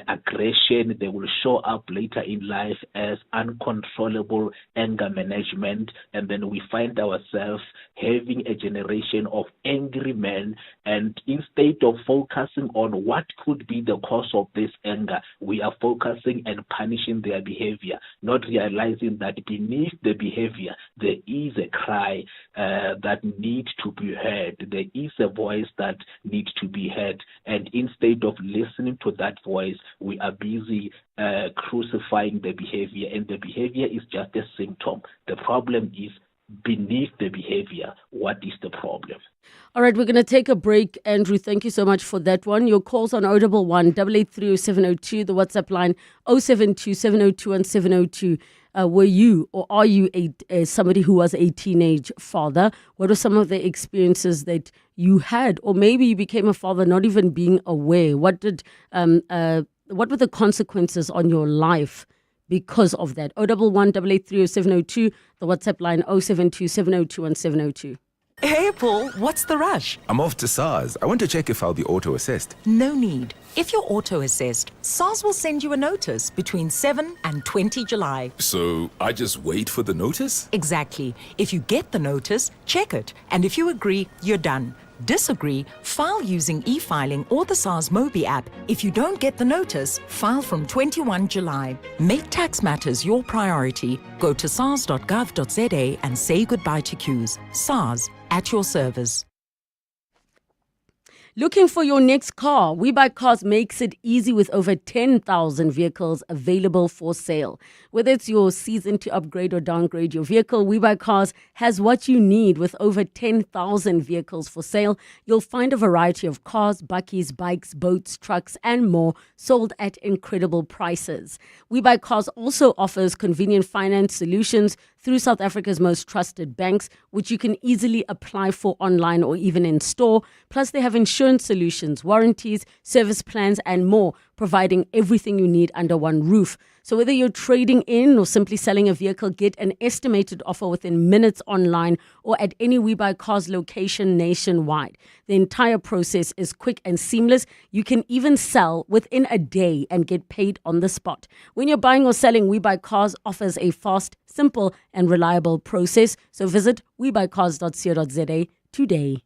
aggression. They will show up later in life as uncontrollable anger management, and then we find ourselves having a generation of angry men, and instead of focusing on what could be the cause of this anger, we are focusing and punishing their behavior, not realizing that beneath the behavior there is a cry that needs to be heard. There is a voice that needs to be heard, and instead of listening to that voice, we are busy crucifying the behavior, and the behavior is just a symptom. The problem is beneath the behavior, what is the problem? All right, we're going to take a break. Andrew, thank you so much for that one. Your calls on 011 883 0702, the WhatsApp line 072 702 and 702. Were you or are you somebody who was a teenage father? What were some of the experiences that you had? Or maybe you became a father not even being aware. What were the consequences on your life because of that? 011 883 0702, the WhatsApp line 072 702 and 702. Hey, Paul, what's the rush? I'm off to SARS. I want to check if I'll be auto-assessed. No need. If you're auto-assessed, SARS will send you a notice between 7 and 20 July. So I just wait for the notice? Exactly. If you get the notice, check it. And if you agree, you're done. Disagree, file using e-filing or the SARS Mobi app. If you don't get the notice, file from 21 July. Make tax matters your priority. Go to sars.gov.za and say goodbye to queues. SARS, at your service. Looking for your next car? We Buy Cars makes it easy with over 10,000 vehicles available for sale. Whether it's your season to upgrade or downgrade your vehicle, We Buy Cars has what you need with over 10,000 vehicles for sale. You'll find a variety of cars, bakkies, bikes, boats, trucks, and more sold at incredible prices. We Buy Cars also offers convenient finance solutions through South Africa's most trusted banks, which you can easily apply for online or even in store. Plus, they have insurance solutions, warranties, service plans, and more, providing everything you need under one roof. So whether you're trading in or simply selling a vehicle, get an estimated offer within minutes online or at any We Buy Cars location nationwide. The entire process is quick and seamless. You can even sell within a day and get paid on the spot. When you're buying or selling, We Buy Cars offers a fast, simple, and reliable process. So visit webuycars.co.za today.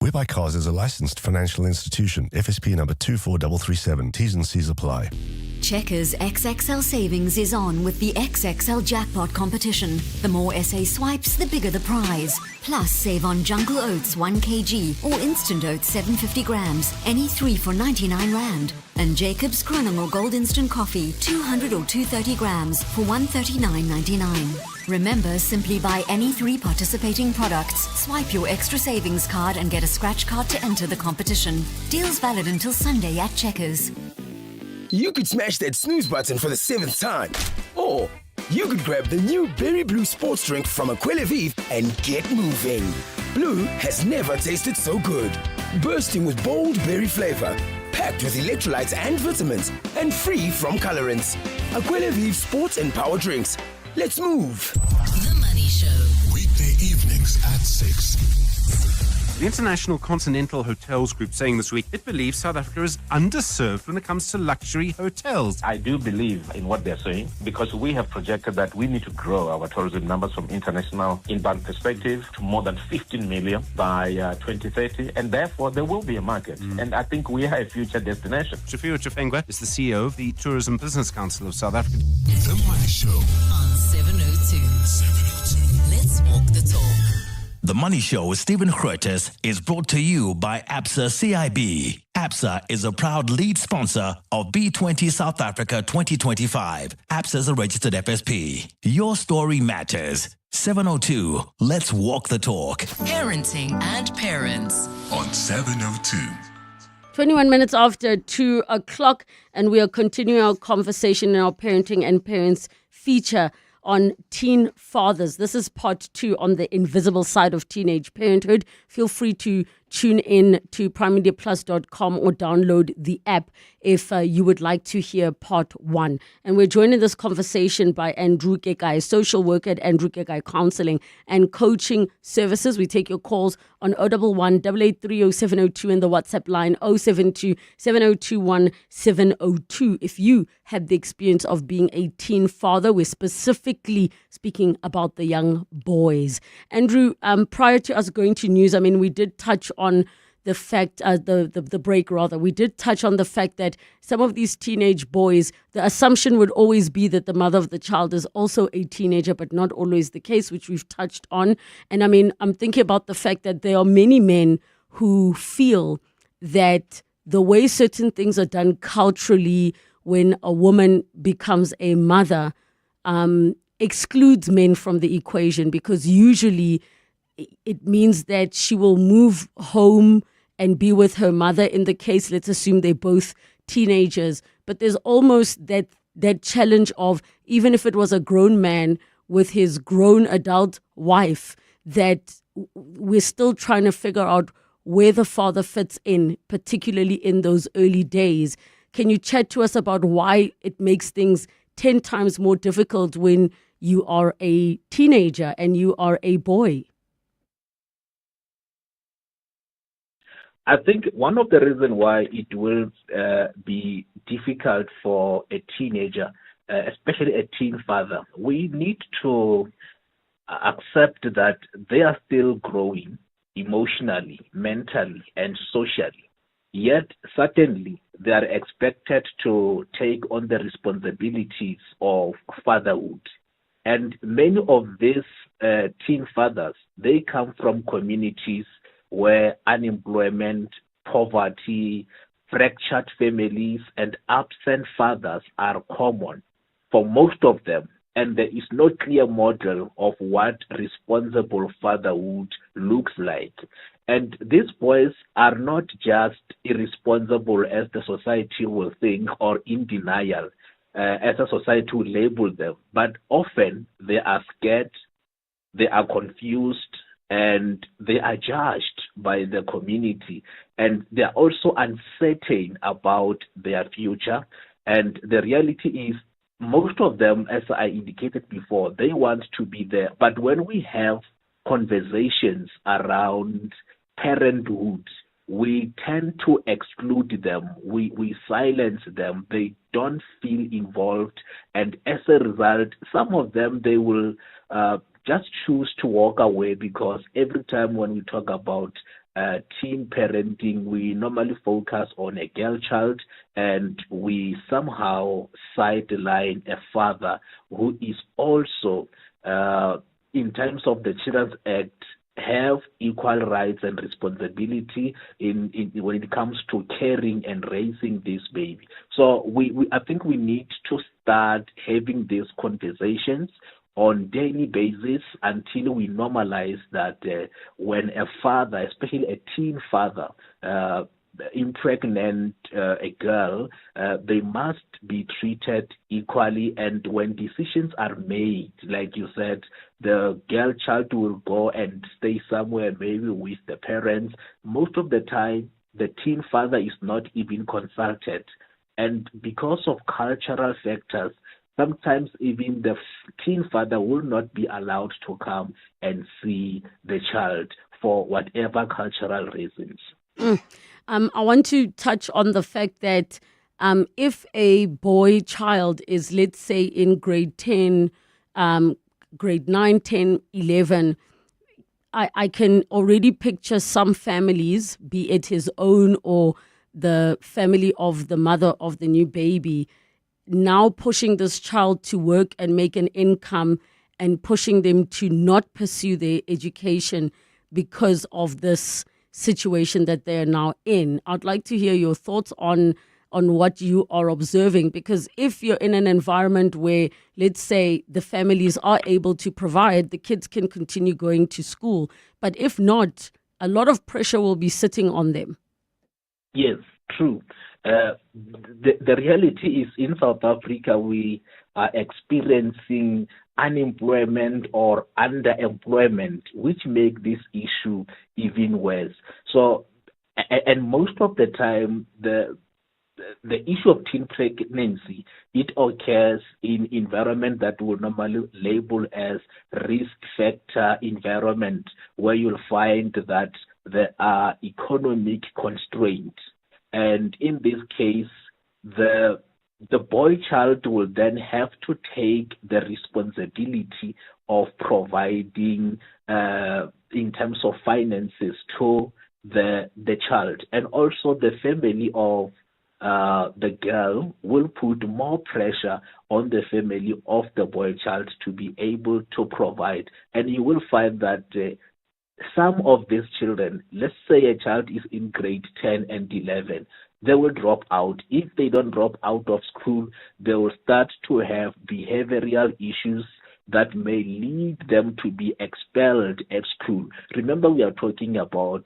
We Buy Cars is a licensed financial institution. FSP number 24337. T's and C's apply. Checkers XXL Savings is on with the XXL Jackpot competition. The more SA swipes, the bigger the prize. Plus, save on Jungle Oats 1 kg or Instant Oats 750 grams, any 3 for 99 Rand. And Jacob's Kronung or Gold Instant Coffee 200 or 230 grams for 139.99. Remember, simply buy any 3 participating products, swipe your extra savings card and get a scratch card to enter the competition. Deals valid until Sunday at Checkers. You could smash that snooze button for the 7th time. Or you could grab the new Berry Blue sports drink from Relebogile and get moving. Blue has never tasted so good. Bursting with bold berry flavor, packed with electrolytes and vitamins, and free from colorants. Relebogile sports and power drinks. Let's move. The Money Show. Weekday evenings at 6. The International Continental Hotels Group saying this week it believes South Africa is underserved when it comes to luxury hotels. I do believe in what they're saying because we have projected that we need to grow our tourism numbers from international inbound perspective to more than 15 million by 2030, and therefore there will be a market. And I think we are a future destination. Shafiro Chifengwa is the CEO of the Tourism Business Council of South Africa. The Money Show on 702. Let's walk the talk. The Money Show with Stephen Grootes is brought to you by ABSA CIB. ABSA is a proud lead sponsor of B20 South Africa 2025. ABSA is a registered FSP. Your story matters. 702. Let's walk the talk. Parenting and Parents on 702. 21 minutes after 2 o'clock, and we are continuing our conversation in our Parenting and Parents feature on teen fathers. This is part 2 on the invisible side of teenage parenthood. Feel free to tune in to primemediaplus.com or download the app if you would like to hear part 1. And we're joined in this conversation by Andrew Kekai, social worker at Andrew Kekai Counseling and Coaching Services. We take your calls on 011 883 0702 and the WhatsApp line 072 7021 702. If you had the experience of being a teen father, we're specifically speaking about the young boys. Andrew, prior to us going to news, we did touch on the fact, the break rather, we did touch on the fact that some of these teenage boys, the assumption would always be that the mother of the child is also a teenager, but not always the case, which we've touched on. And I'm thinking about the fact that there are many men who feel that the way certain things are done culturally when a woman becomes a mother, excludes men from the equation, because usually it means that she will move home and be with her mother. In the case, let's assume they're both teenagers, but there's almost that challenge of, even if it was a grown man with his grown adult wife, that we're still trying to figure out where the father fits in, particularly in those early days. Can you chat to us about why it makes things 10 times more difficult when you are a teenager and you are a boy? I think one of the reasons why it will be difficult for a teenager, especially a teen father, we need to accept that they are still growing emotionally, mentally, and socially. Yet, certainly, they are expected to take on the responsibilities of fatherhood. And many of these teen fathers, they come from communities where unemployment, poverty, fractured families, and absent fathers are common for most of them. And there is no clear model of what responsible fatherhood looks like. And these boys are not just irresponsible as the society will think, or in denial as a society will label them, but often they are scared, they are confused, and they are judged by the community. And they are also uncertain about their future. And the reality is, most of them, as I indicated before, they want to be there. But when we have conversations around parenthood, we tend to exclude them. We silence them. They don't feel involved. And as a result, some of them, they will just choose to walk away, because every time when we talk about teen parenting, we normally focus on a girl child, and we somehow sideline a father who is also, in terms of the Children's Act, have equal rights and responsibility in when it comes to caring and raising this baby. So I think we need to start having these conversations on daily basis until we normalize that when a father, especially a teen father, impregnate a girl, they must be treated equally. And when decisions are made, like you said, the girl child will go and stay somewhere, maybe with the parents. Most of the time, the teen father is not even consulted. And because of cultural factors, sometimes even the teen father will not be allowed to come and see the child for whatever cultural reasons. I want to touch on the fact that if a boy child is, let's say, in grade 10, grade 9, 10, 11, I can already picture some families, be it his own or the family of the mother of the new baby, now pushing this child to work and make an income and pushing them to not pursue their education because of this situation that they are now in. I'd like to hear your thoughts on what you are observing, because if you're in an environment where, let's say, the families are able to provide, the kids can continue going to school. But if not, a lot of pressure will be sitting on them. Yes, true. The reality is, in South Africa, we are experiencing unemployment or underemployment, which make this issue even worse. So, and most of the time, the issue of teen pregnancy, it occurs in environment that we normally label as risk factor environment, where you'll find that there are economic constraints. And in this case, the boy child will then have to take the responsibility of providing in terms of finances to the child. And also the family of the girl will put more pressure on the family of the boy child to be able to provide. And you will find that some of these children, let's say a child is in grade 10 and 11, they will drop out. If they don't drop out of school, they will start to have behavioral issues. that may lead them to be expelled at school. Remember, we are talking about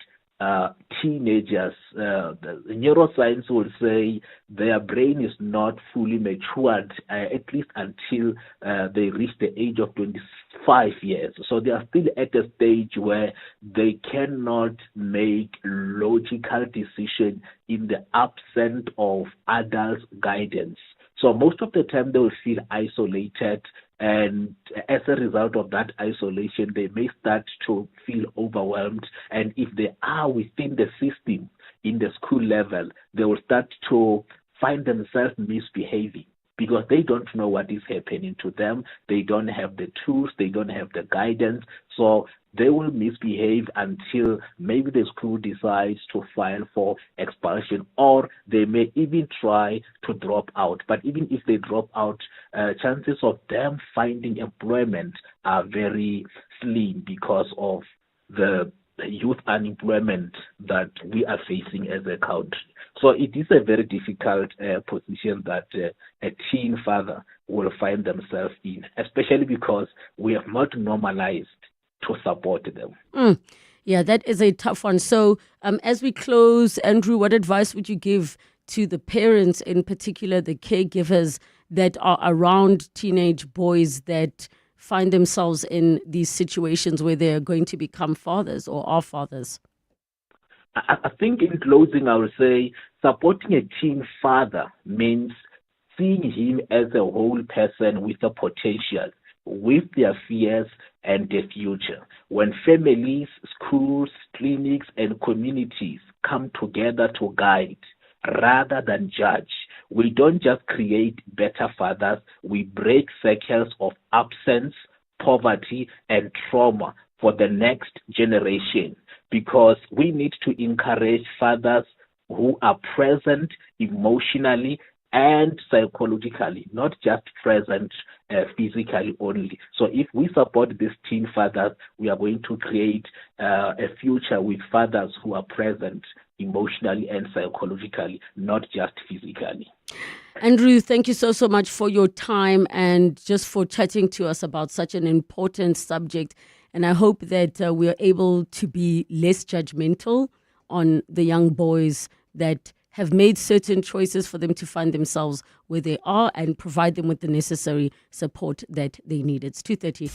teenagers. The neuroscience will say their brain is not fully matured, at least until they reach the age of 25 years. So they are still at a stage where they cannot make logical decisions in the absence of adult guidance. So most of the time they will feel isolated, and as a result of that isolation, they may start to feel overwhelmed. And if they are within the system in the school level, they will start to find themselves misbehaving because they don't know what is happening to them. They don't have the tools, they don't have the guidance. So they will misbehave until maybe the school decides to file for expulsion, or they may even try to drop out. But even if they drop out, chances of them finding employment are very slim because of the youth unemployment that we are facing as a country. So it is a very difficult position that a teen father will find themselves in, especially because we have not normalized to support them. Yeah, that is a tough one. So as we close, Andrew, what advice would you give to the parents, in particular the caregivers that are around teenage boys that find themselves in these situations where they're going to become fathers or are fathers? I think in closing, I would say supporting a teen father means seeing him as a whole person with a potential, with their fears and their future. When families, schools, clinics, and communities come together to guide rather than judge, we don't just create better fathers, we break cycles of absence, poverty, and trauma for the next generation, because we need to encourage fathers who are present emotionally and psychologically, not just present physically only. So if we support these teen fathers, we are going to create a future with fathers who are present emotionally and psychologically, not just physically. Andrew, thank you so much for your time and just for chatting to us about such an important subject. And I hope that we are able to be less judgmental on the young boys that have made certain choices for them to find themselves where they are and provide them with the necessary support that they need. It's 2:30.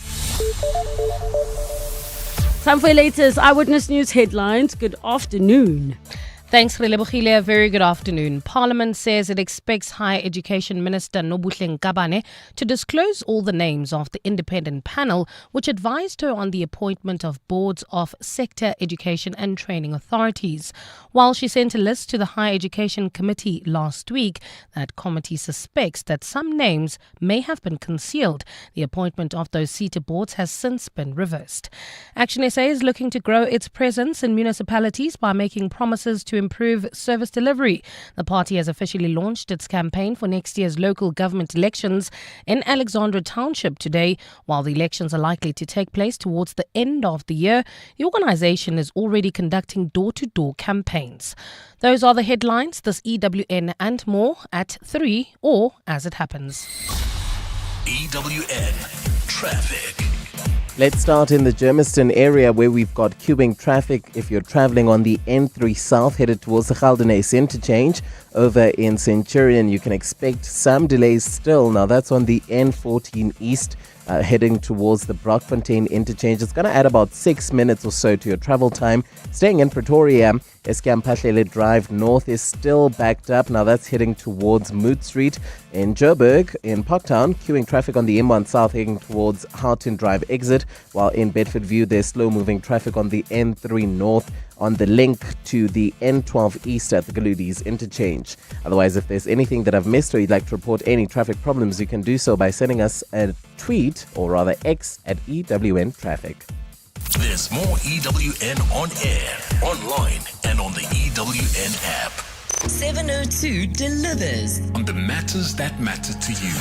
Time for your latest Eyewitness News headlines. Good afternoon. Thanks, Relebogile. Very good afternoon. Parliament says it expects Higher Education Minister Nobuhle Nkabane to disclose all the names of the independent panel which advised her on the appointment of boards of sector education and training authorities. While she sent a list to the Higher Education Committee last week, that committee suspects that some names may have been concealed. The appointment of those seated boards has since been reversed. Action SA is looking to grow its presence in municipalities by making promises to improve service delivery. The party has officially launched its campaign for next year's local government elections in Alexandra Township today. While the elections are likely to take place towards the end of the year, the organisation is already conducting door-to-door campaigns. Those are the headlines, this EWN and more at 3 or as it happens. EWN Traffic. Let's start in the Germiston area where we've got queuing traffic. If you're traveling on the N3 South headed towards the Geldenhuys interchange, over in Centurion you can expect some delays still. Now that's on the N14 East heading towards the Brockfontein interchange. It's going to add about 6 minutes or so to your travel time. Staying in Pretoria, Escampahlele Drive North is still backed up. Now that's heading towards Moot Street. In Joburg, in Parktown, queuing traffic on the M1 South heading towards Houghton Drive exit, while in Bedfordview there's slow-moving traffic on the N3 North on the link to the N12 East at the Galudis interchange. Otherwise, if there's anything that I've missed or you'd like to report any traffic problems, you can do so by sending us a tweet, or rather X, at EWN Traffic. There's more EWN on air, online, and on the EWN app. 702 delivers on the matters that matter to you.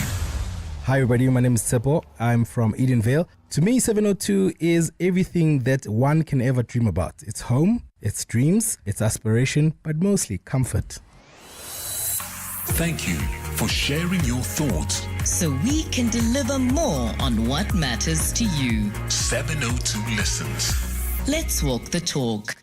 Hi everybody, my name is Tsepo. I'm from Edenvale. To me, 702 is everything that one can ever dream about. It's home, it's dreams, it's aspiration, but mostly comfort. Thank you for sharing your thoughts so we can deliver more on what matters to you. 702 listens. Let's walk the talk.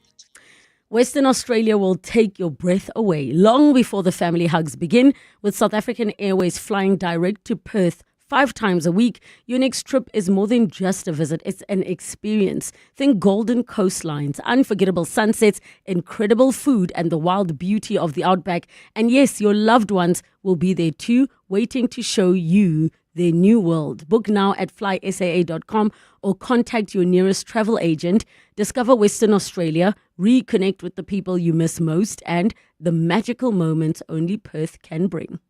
Western Australia will take your breath away long before the family hugs begin, with South African Airways flying direct to Perth 5 times a week. Your next trip is more than just a visit, it's an experience. Think golden coastlines, unforgettable sunsets, incredible food, and the wild beauty of the outback. And yes, your loved ones will be there too, waiting to show you their new world. Book now at flysaa.com or contact your nearest travel agent. Discover Western Australia, reconnect with the people you miss most, and the magical moments only Perth can bring.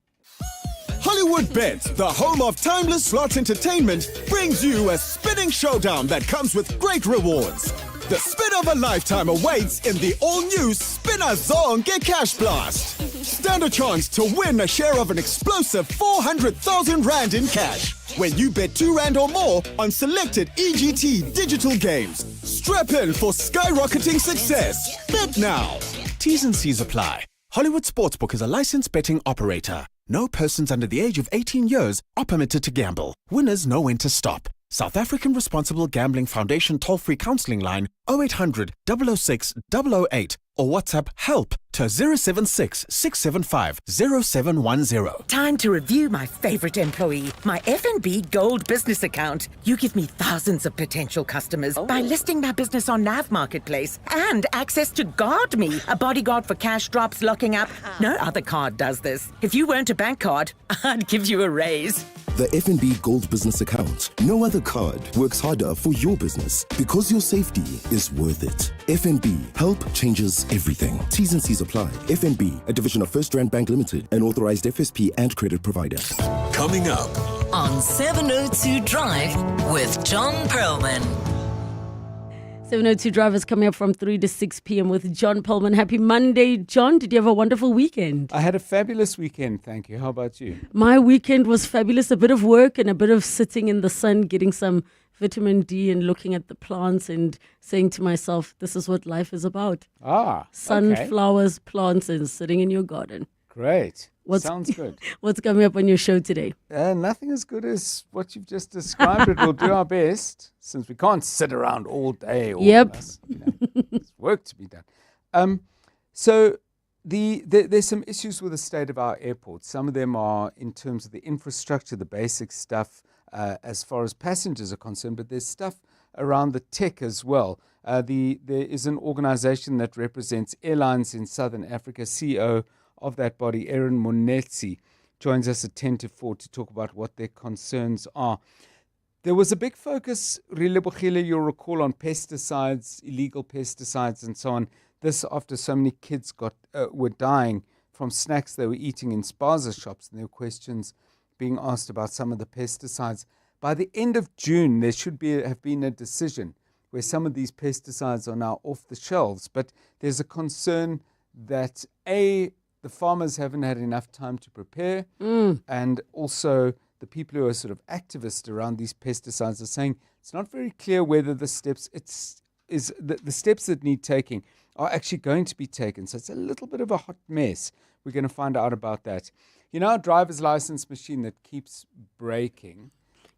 Hollywood Bet, the home of timeless slots entertainment, brings you a spinning showdown that comes with great rewards. The spin of a lifetime awaits in the all-new Spinner Zonke Cash Blast. Stand a chance to win a share of an explosive 400,000 Rand in cash when you bet 2 Rand or more on selected EGT digital games. Strap in for skyrocketing success. Bet now. T's and C's apply. Hollywood Sportsbook is a licensed betting operator. No persons under the age of 18 years are permitted to gamble. Winners know when to stop. South African Responsible Gambling Foundation toll-free counselling line 0800 006 008 or WhatsApp help to 076 675 0710. Time to review my favorite employee, my FNB Gold business account. You give me thousands of potential customers by listing my business on NAV Marketplace and access to Guard Me, a bodyguard for cash drops, locking up. No other card does this. If you weren't a bank card, I'd give you a raise. The FNB Gold business account. No other card works harder for your business because your safety is worth it. FNB, help changes everything. T's and C's apply. FNB, a division of First Rand Bank Limited, an authorized FSP and credit provider. Coming up On 702 Drive with John Perlman. 702 Drive is coming up from 3 to 6 p.m. with John Perlman. Happy Monday, John. Did you have a wonderful weekend? I had a fabulous weekend, thank you. How about you? My weekend was fabulous. A bit of work and a bit of sitting in the sun, getting some vitamin D and looking at the plants and saying to myself, this is what life is about. Sunflowers, plants, and sitting in your garden. Great. Sounds good. What's coming up on your show today? Nothing as good as what you've just described. But we'll do our best since we can't sit around all day. All Yep. of us, there's work to be done. So there's some issues with the state of our airports. Some of them are in terms of the infrastructure, the basic stuff as far as passengers are concerned, but there's stuff around the tech as well. There is an organization that represents airlines in Southern Africa. CEO of that body, Aaron Monetsi, joins us at 10 to 4 to talk about what their concerns are. There was a big focus, Relebogile, you'll recall, on pesticides, illegal pesticides and so on. This after so many kids were dying from snacks they were eating in spaza shops, and there were questions being asked about some of the pesticides. By the end of June, there should have been a decision where some of these pesticides are now off the shelves, but there's a concern that the farmers haven't had enough time to prepare, and also the people who are sort of activists around these pesticides are saying it's not very clear whether the steps the steps that need taking are actually going to be taken. So it's a little bit of a hot mess. We're going to find out about that. You know, our driver's license machine that keeps breaking.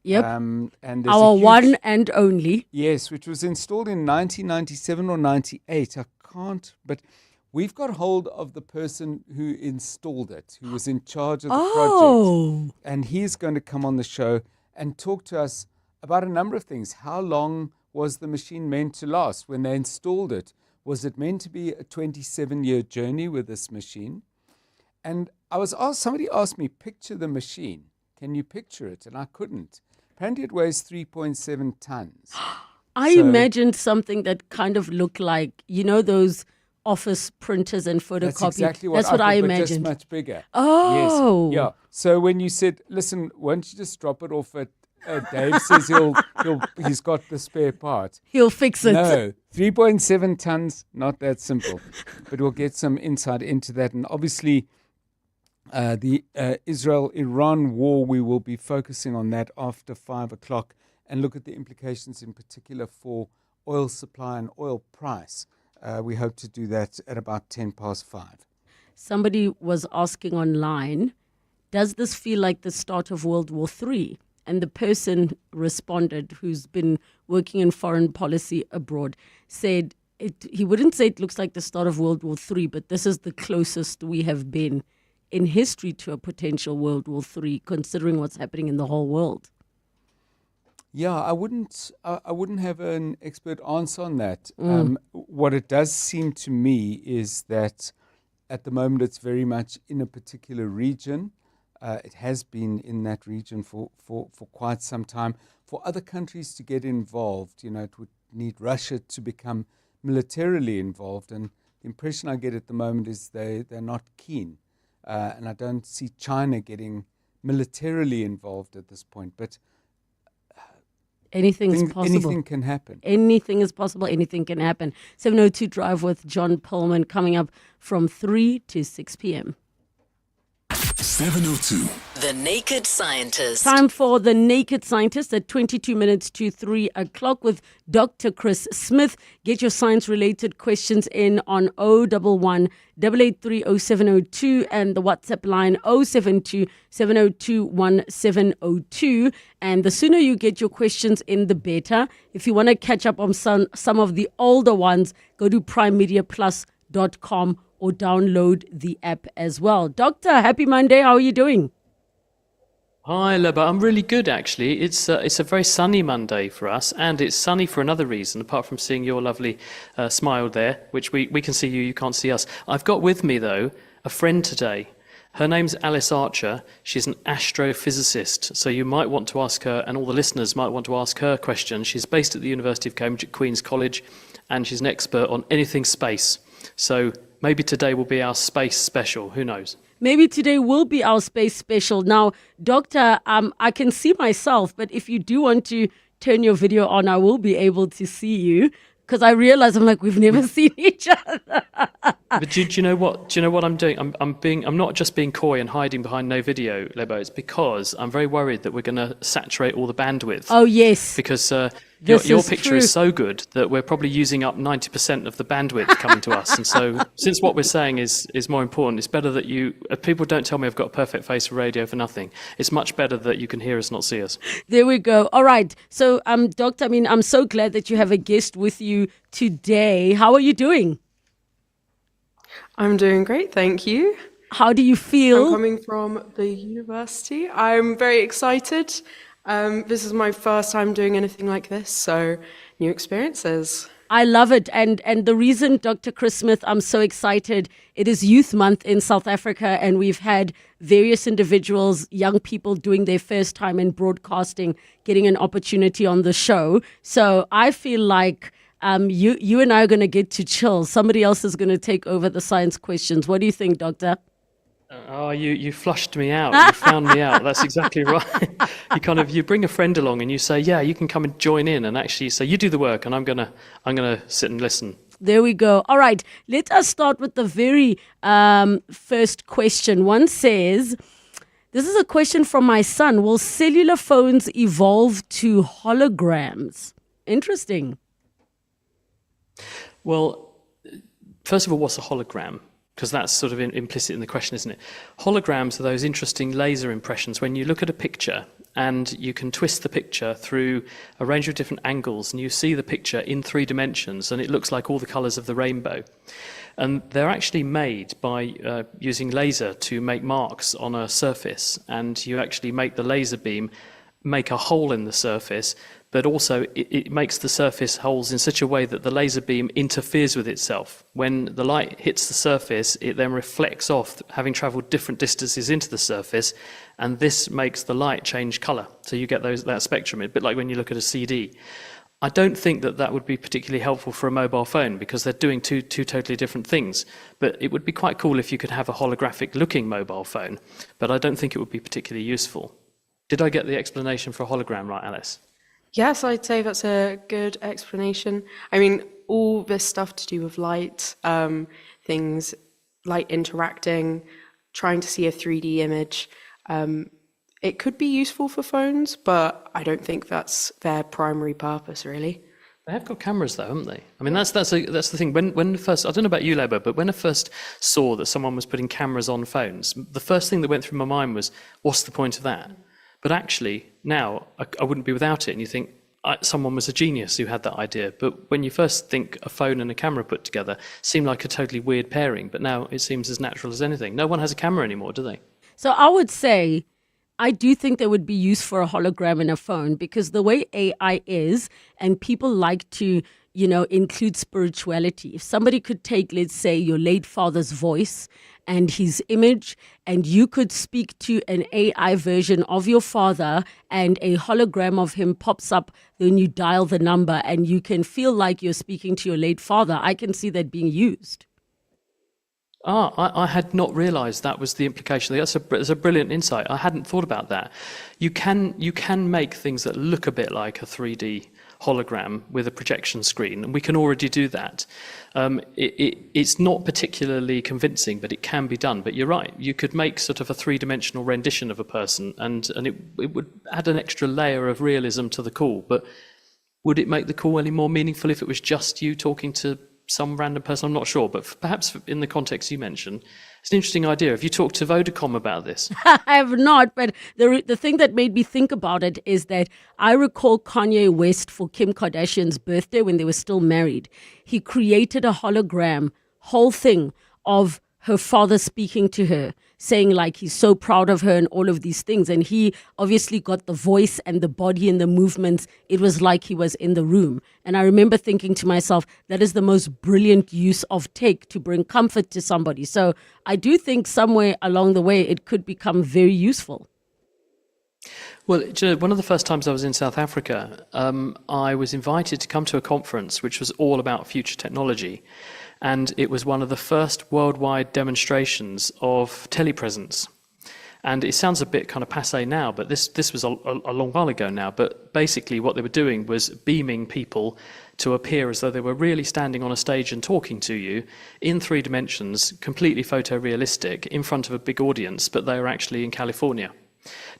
Yep. And our one and only. Yes, which was installed in 1997 or 98. I can't, but we've got hold of the person who installed it, who was in charge of the project. And he's going to come on the show and talk to us about a number of things. How long was the machine meant to last when they installed it? Was it meant to be a 27-year journey with this machine? And I was asked, somebody asked me, picture the machine. Can you picture it? And I couldn't. Apparently it weighs 3.7 tons. I imagined something that kind of looked like, you know, those office printers and photocopiers. That's exactly what I thought, imagined. But just much bigger. Oh. Yes. Yeah. So when you said, listen, why don't you just drop it off at Dave says he's got the spare part. He'll fix it. No, 3.7 tons, not that simple. But we'll get some insight into that. And obviously, the Israel-Iran war, we will be focusing on that after 5 o'clock and look at the implications in particular for oil supply and oil price. We hope to do that at about 5:10. Somebody was asking online does this feel like the start of World War III? And the person responded, who's been working in foreign policy abroad, said he wouldn't say it looks like the start of World War III, but this is the closest we have been in history to a potential World War III, considering what's happening in the whole world. Yeah, I wouldn't have an expert answer on that. What it does seem to me is that at the moment it's very much in a particular region. It has been in that region for quite some time. For other countries to get involved, it would need Russia to become militarily involved. And the impression I get at the moment is they're not keen. And I don't see China getting militarily involved at this point. But anything's possible. Anything can happen. Anything is possible. Anything can happen. 702 Drive with John Pullman coming up from 3 to 6 p.m. 702. The Naked Scientist. Time for The Naked Scientist at 22 minutes to 3 o'clock with Dr. Chris Smith. Get your science-related questions in on 011 883 0702 and the WhatsApp line 072 702 1702. And the sooner you get your questions in, the better. If you want to catch up on some of the older ones, go to primemediaplus.com or download the app as well. Doctor, happy Monday. How are you doing? Hi, Leba. I'm really good, actually. It's a very sunny Monday for us, and it's sunny for another reason, apart from seeing your lovely smile there, which we can see you can't see us. I've got with me, though, a friend today. Her name's Alice Archer. She's an astrophysicist, so you might want to ask her, and all the listeners might want to ask her questions. She's based at the University of Cambridge at Queen's College, and she's an expert on anything space. So maybe today will be our space special. Who knows? Maybe today will be our space special. Now, Doctor, I can see myself, but if you do want to turn your video on, I will be able to see you. Because I realize I'm like, we've never seen each other. But do you know what? Do you know what I'm doing? I'm not just being coy and hiding behind no video, Lebo. It's because I'm very worried that we're going to saturate all the bandwidth. Oh, yes. Because your picture is so good that we're probably using up 90% of the bandwidth coming to us. And so since what we're saying is more important, it's better that people don't tell me I've got a perfect face for radio for nothing. It's much better that you can hear us, not see us. There we go. All right. So, Doctor, I'm so glad that you have a guest with you today. How are you doing? I'm doing great, thank you. How do you feel? I'm coming from the university. I'm very excited. This is my first time doing anything like this, so new experiences. I love it. And the reason, Dr. Chris Smith, I'm so excited, it is Youth Month in South Africa, and we've had various individuals, young people doing their first time in broadcasting, getting an opportunity on the show. So I feel like you and I are going to get to chill. Somebody else is going to take over the science questions. What do you think, Doctor? Oh, you flushed me out. You found me out. That's exactly right. You bring a friend along and you say, yeah, you can come and join in, and actually say, you do the work and I'm gonna sit and listen. There we go. All right, let us start with the very first question. One says, this is a question from my son. Will cellular phones evolve to holograms? Interesting. Well, first of all, what's a hologram? Because that's sort of implicit in the question, isn't it? Holograms are those interesting laser impressions when you look at a picture and you can twist the picture through a range of different angles and you see the picture in 3 dimensions and it looks like all the colours of the rainbow. And they're actually made by using laser to make marks on a surface, and you actually make the laser beam make a hole in the surface, but also it makes the surface holes in such a way that the laser beam interferes with itself. When the light hits the surface, it then reflects off, having travelled different distances into the surface, and this makes the light change colour. So you get that spectrum, a bit like when you look at a CD. I don't think that would be particularly helpful for a mobile phone because they're doing two totally different things. But it would be quite cool if you could have a holographic-looking mobile phone, but I don't think it would be particularly useful. Did I get the explanation for a hologram right, Alice? Yes, I'd say that's a good explanation. I mean, all this stuff to do with light, things, light interacting, trying to see a 3D image, it could be useful for phones, but I don't think that's their primary purpose, really. They have got cameras though, haven't they? I mean, that's the thing. When first, I don't know about you, Lebo, but when I first saw that someone was putting cameras on phones, the first thing that went through my mind was, what's the point of that? But actually, now I wouldn't be without it. And you think someone was a genius who had that idea. But when you first think a phone and a camera put together, seemed like a totally weird pairing. But now it seems as natural as anything. No one has a camera anymore, do they? So I would say, I do think there would be use for a hologram in a phone, because the way AI is, and people like to, include spirituality. If somebody could take, let's say, your late father's voice and his image, and you could speak to an AI version of your father, and a hologram of him pops up, then you dial the number and you can feel like you're speaking to your late father. I can see that being used. I had not realised that was the implication. That's a brilliant insight. I hadn't thought about that. You can make things that look a bit like a 3D hologram with a projection screen, and we can already do that. It's not particularly convincing, but it can be done. But you're right. You could make sort of a three-dimensional rendition of a person, and it would add an extra layer of realism to the call. But would it make the call any more meaningful if it was just you talking to some random person? I'm not sure, but perhaps in the context you mentioned, it's an interesting idea. Have you talked to Vodacom about this? I have not, but the thing that made me think about it is that I recall Kanye West, for Kim Kardashian's birthday when they were still married, he created a hologram, whole thing, of her father speaking to her, saying like he's so proud of her and all of these things. And he obviously got the voice and the body and the movements. It was like he was in the room. And I remember thinking to myself, that is the most brilliant use of tech to bring comfort to somebody. So I do think somewhere along the way it could become very useful. Well, one of the first times I was in South Africa, I was invited to come to a conference which was all about future technology. And it was one of the first worldwide demonstrations of telepresence. And it sounds a bit kind of passé now, but this was a long while ago now. But basically what they were doing was beaming people to appear as though they were really standing on a stage and talking to you in 3 dimensions, completely photorealistic, in front of a big audience, but they were actually in California.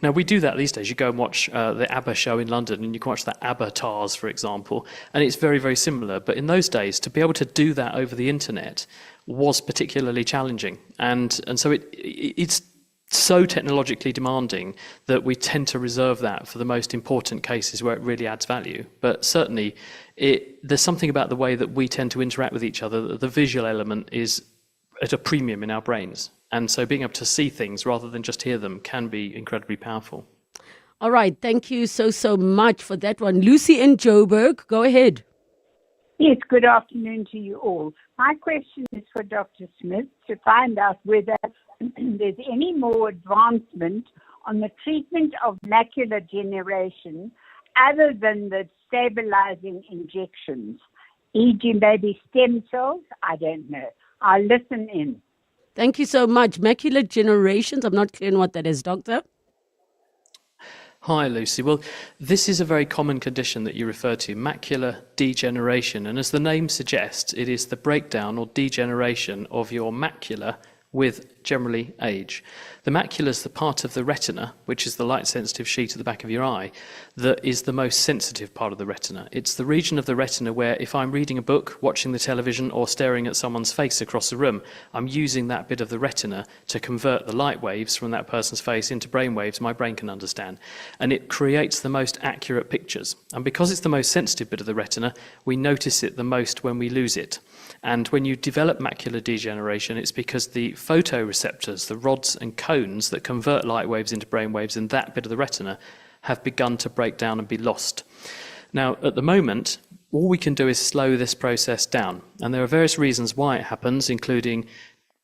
Now, we do that these days. You go and watch the ABBA show in London, and you can watch the ABBA-tars, for example, and it's very, very similar. But in those days, to be able to do that over the internet was particularly challenging. And so it's so technologically demanding that we tend to reserve that for the most important cases where it really adds value. But certainly, there's something about the way that we tend to interact with each other, that the visual element is at a premium in our brains. And so being able to see things rather than just hear them can be incredibly powerful. All right. Thank you so much for that one. Lucy in Joburg, go ahead. Yes, good afternoon to you all. My question is for Dr. Smith to find out whether there's any more advancement on the treatment of macular degeneration other than the stabilizing injections, e.g. maybe stem cells. I don't know. I'll listen in. Thank you so much. Macular degeneration, I'm not clear on what that is, Doctor. Hi, Lucy. Well, this is a very common condition that you refer to, macular degeneration. And as the name suggests, it is the breakdown or degeneration of your macula with generally age. The macula is the part of the retina, which is the light-sensitive sheet at the back of your eye, that is the most sensitive part of the retina. It's the region of the retina where if I'm reading a book, watching the television, or staring at someone's face across the room, I'm using that bit of the retina to convert the light waves from that person's face into brain waves my brain can understand. And it creates the most accurate pictures. And because it's the most sensitive bit of the retina, we notice it the most when we lose it. And when you develop macular degeneration, it's because the photoreceptors, the rods and cones that convert light waves into brain waves in that bit of the retina, have begun to break down and be lost. Now, at the moment, all we can do is slow this process down. And there are various reasons why it happens, including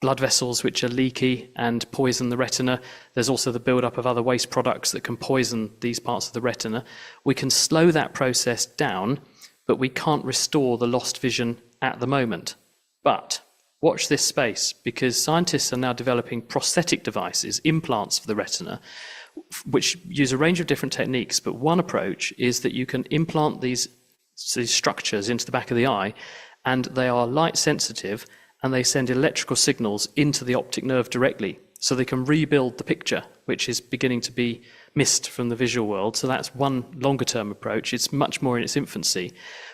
blood vessels which are leaky and poison the retina. There's also the buildup of other waste products that can poison these parts of the retina. We can slow that process down, but we can't restore the lost vision at the moment. But watch this space, because scientists are now developing prosthetic devices, implants for the retina, which use a range of different techniques. But one approach is that you can implant these structures into the back of the eye, and they are light sensitive, and they send electrical signals into the optic nerve directly. So they can rebuild the picture, which is beginning to be missed from the visual world. So that's one longer term approach. It's much more in its infancy.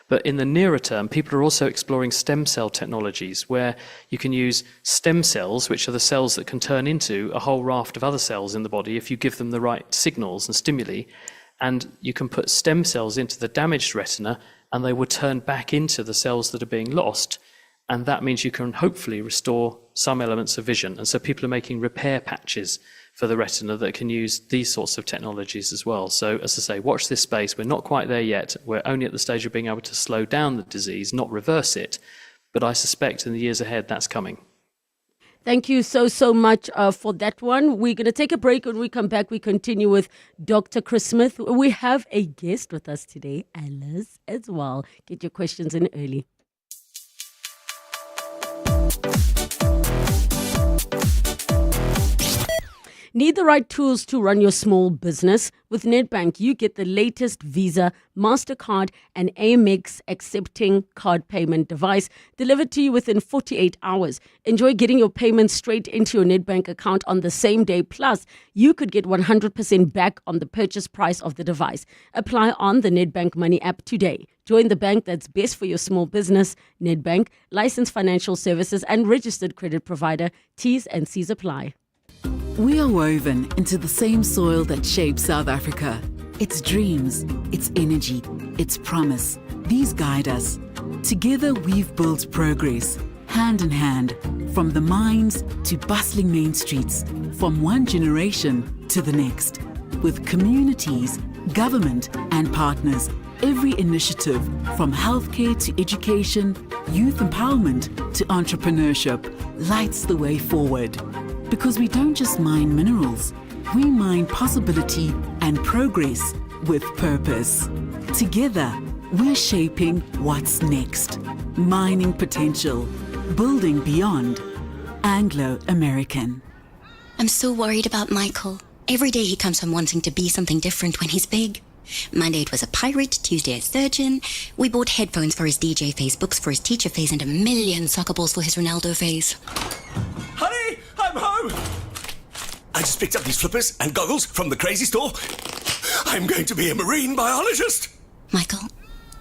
But in the nearer term, people are also exploring stem cell technologies where you can use stem cells, which are the cells that can turn into a whole raft of other cells in the body if you give them the right signals and stimuli. And you can put stem cells into the damaged retina and they will turn back into the cells that are being lost. And that means you can hopefully restore some elements of vision. And so people are making repair patches for the retina that can use these sorts of technologies as well. So as I say, watch this space. We're not quite there yet. We're only at the stage of being able to slow down the disease, not reverse it. But I suspect in the years ahead, that's coming. Thank you so much for that one. We're going to take a break. When we come back, we continue with Dr. Chris Smith. We have a guest with us today, Alice, as well. Get your questions in early. Need the right tools to run your small business? With Nedbank, you get the latest Visa, MasterCard, and Amex accepting card payment device delivered to you within 48 hours. Enjoy getting your payments straight into your Nedbank account on the same day. Plus, you could get 100% back on the purchase price of the device. Apply on the Nedbank Money app today. Join the bank that's best for your small business. Nedbank, licensed financial services and registered credit provider. T's and C's apply. We are woven into the same soil that shapes South Africa. Its dreams, its energy, its promise. These guide us. Together we've built progress, hand in hand, from the mines to bustling main streets, from one generation to the next. With communities, government and partners, every initiative from healthcare to education, youth empowerment to entrepreneurship lights the way forward. Because we don't just mine minerals, we mine possibility and progress with purpose. Together, we're shaping what's next. Mining potential, building beyond. Anglo-American. I'm so worried about Michael. Every day he comes home wanting to be something different when he's big. Monday it was a pirate, Tuesday a surgeon. We bought headphones for his DJ phase, books for his teacher phase, and 1 million soccer balls for his Ronaldo phase. Honey, I'm home! I just picked up these flippers and goggles from the crazy store. I'm going to be a marine biologist. Michael,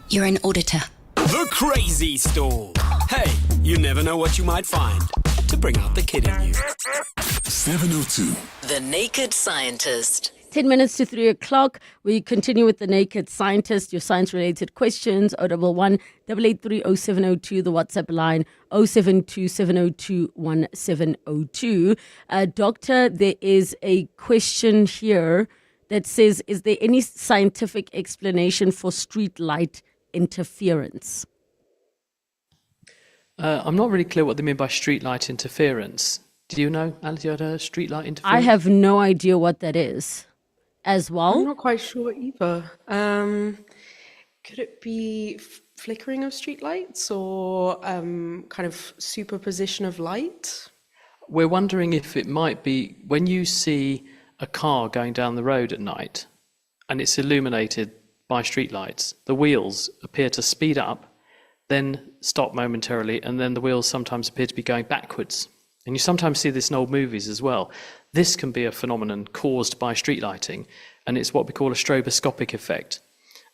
you're an auditor. The Crazy Store. Hey, you never know what you might find to bring out the kid in you. 702. The Naked Scientist. 10 minutes to 3 o'clock. We continue with the Naked Scientist. Your science-related questions, 011 883 0702, the WhatsApp line, 072 702 1702. Doctor, there is a question here that says, is there any scientific explanation for street light interference? I'm not really clear what they mean by street light interference. Do you know, Alice, you had a street light interference? I have no idea what that is. As well? I'm not quite sure either. Could it be flickering of streetlights or kind of superposition of light? We're wondering if it might be when you see a car going down the road at night and it's illuminated by streetlights, the wheels appear to speed up, then stop momentarily, and then the wheels sometimes appear to be going backwards. And you sometimes see this in old movies as well. This can be a phenomenon caused by street lighting, and it's what we call a stroboscopic effect.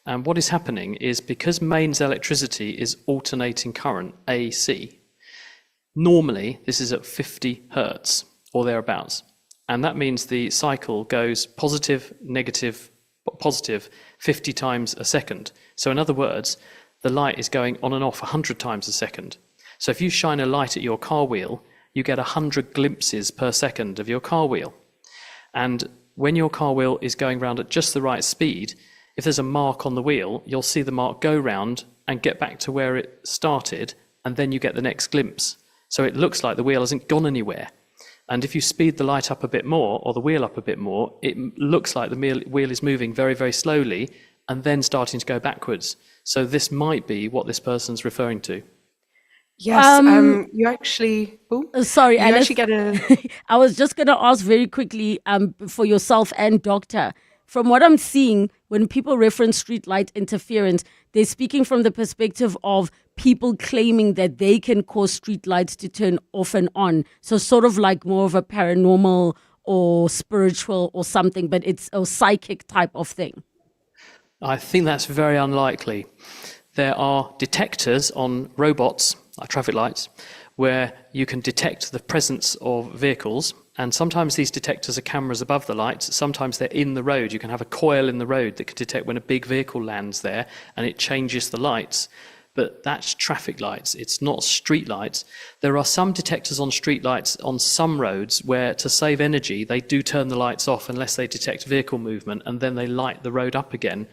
And what is happening is because mains electricity is alternating current, AC, normally this is at 50 hertz or thereabouts. And that means the cycle goes positive, negative, positive 50 times a second. So in other words, the light is going on and off 100 times a second. So if you shine a light at your car wheel, you get 100 glimpses per second of your car wheel. And when your car wheel is going round at just the right speed, if there's a mark on the wheel, you'll see the mark go round and get back to where it started, and then you get the next glimpse. So it looks like the wheel hasn't gone anywhere. And if you speed the light up a bit more, or the wheel up a bit more, it looks like the wheel is moving very, very slowly and then starting to go backwards. So this might be what this person's referring to. Yes, you actually... Sorry, you Alice. actually get a... I was just going to ask very quickly for yourself and Doctor. From what I'm seeing, when people reference street light interference, they're speaking from the perspective of people claiming that they can cause street lights to turn off and on. So sort of like more of a paranormal or spiritual or something, but it's a psychic type of thing. I think that's very unlikely. There are detectors on robots, like traffic lights, where you can detect the presence of vehicles. And sometimes these detectors are cameras above the lights. Sometimes they're in the road. You can have a coil in the road that can detect when a big vehicle lands there, and it changes the lights. But that's traffic lights. It's not street lights. There are some detectors on street lights on some roads where, to save energy, they do turn the lights off unless they detect vehicle movement, and then they light the road up again.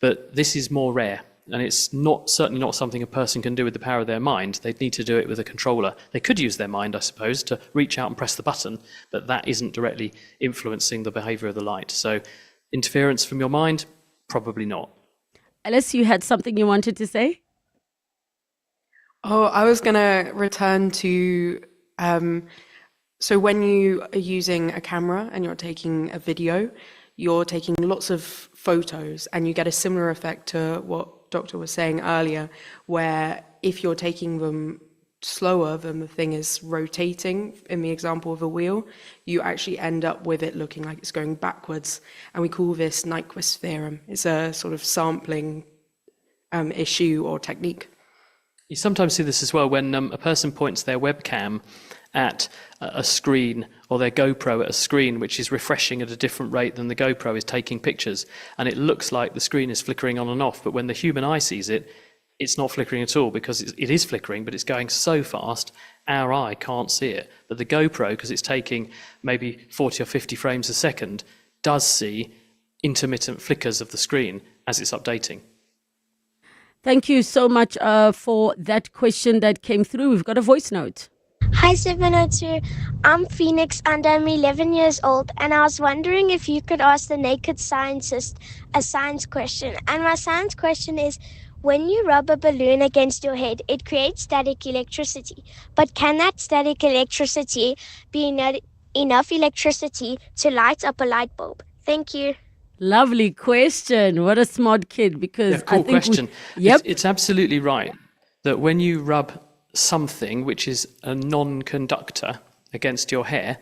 But this is more rare. And it's certainly not something a person can do with the power of their mind. They'd need to do it with a controller. They could use their mind, I suppose, to reach out and press the button, but that isn't directly influencing the behavior of the light. So interference from your mind, probably not. Alice, you had something you wanted to say? Oh, I was going to return to, so when you are using a camera and you're taking a video, you're taking lots of photos, and you get a similar effect to what Doctor was saying earlier, where if you're taking them slower than the thing is rotating, in the example of a wheel, you actually end up with it looking like it's going backwards. And we call this Nyquist theorem. It's a sort of sampling issue or technique. You sometimes see this as well when a person points their webcam at a screen, or their GoPro at a screen which is refreshing at a different rate than the GoPro is taking pictures, and it looks like the screen is flickering on and off, but when the human eye sees it, it's not flickering at all, because it is flickering, but it's going so fast our eye can't see it. But the GoPro, because it's taking maybe 40 or 50 frames a second, does see intermittent flickers of the screen as it's updating. Thank you so much for that question that came through. We've got a voice note. Hi 702, I'm Phoenix and I'm 11 years old, and I was wondering if you could ask the naked scientist a science question. And my science question is, when you rub a balloon against your head, it creates static electricity. But can that static electricity be enough electricity to light up a light bulb? Thank you. Lovely question. What a smart kid, because Yeah, cool I think question. Yep. It's absolutely right that when you rub something which is a non-conductor against your hair,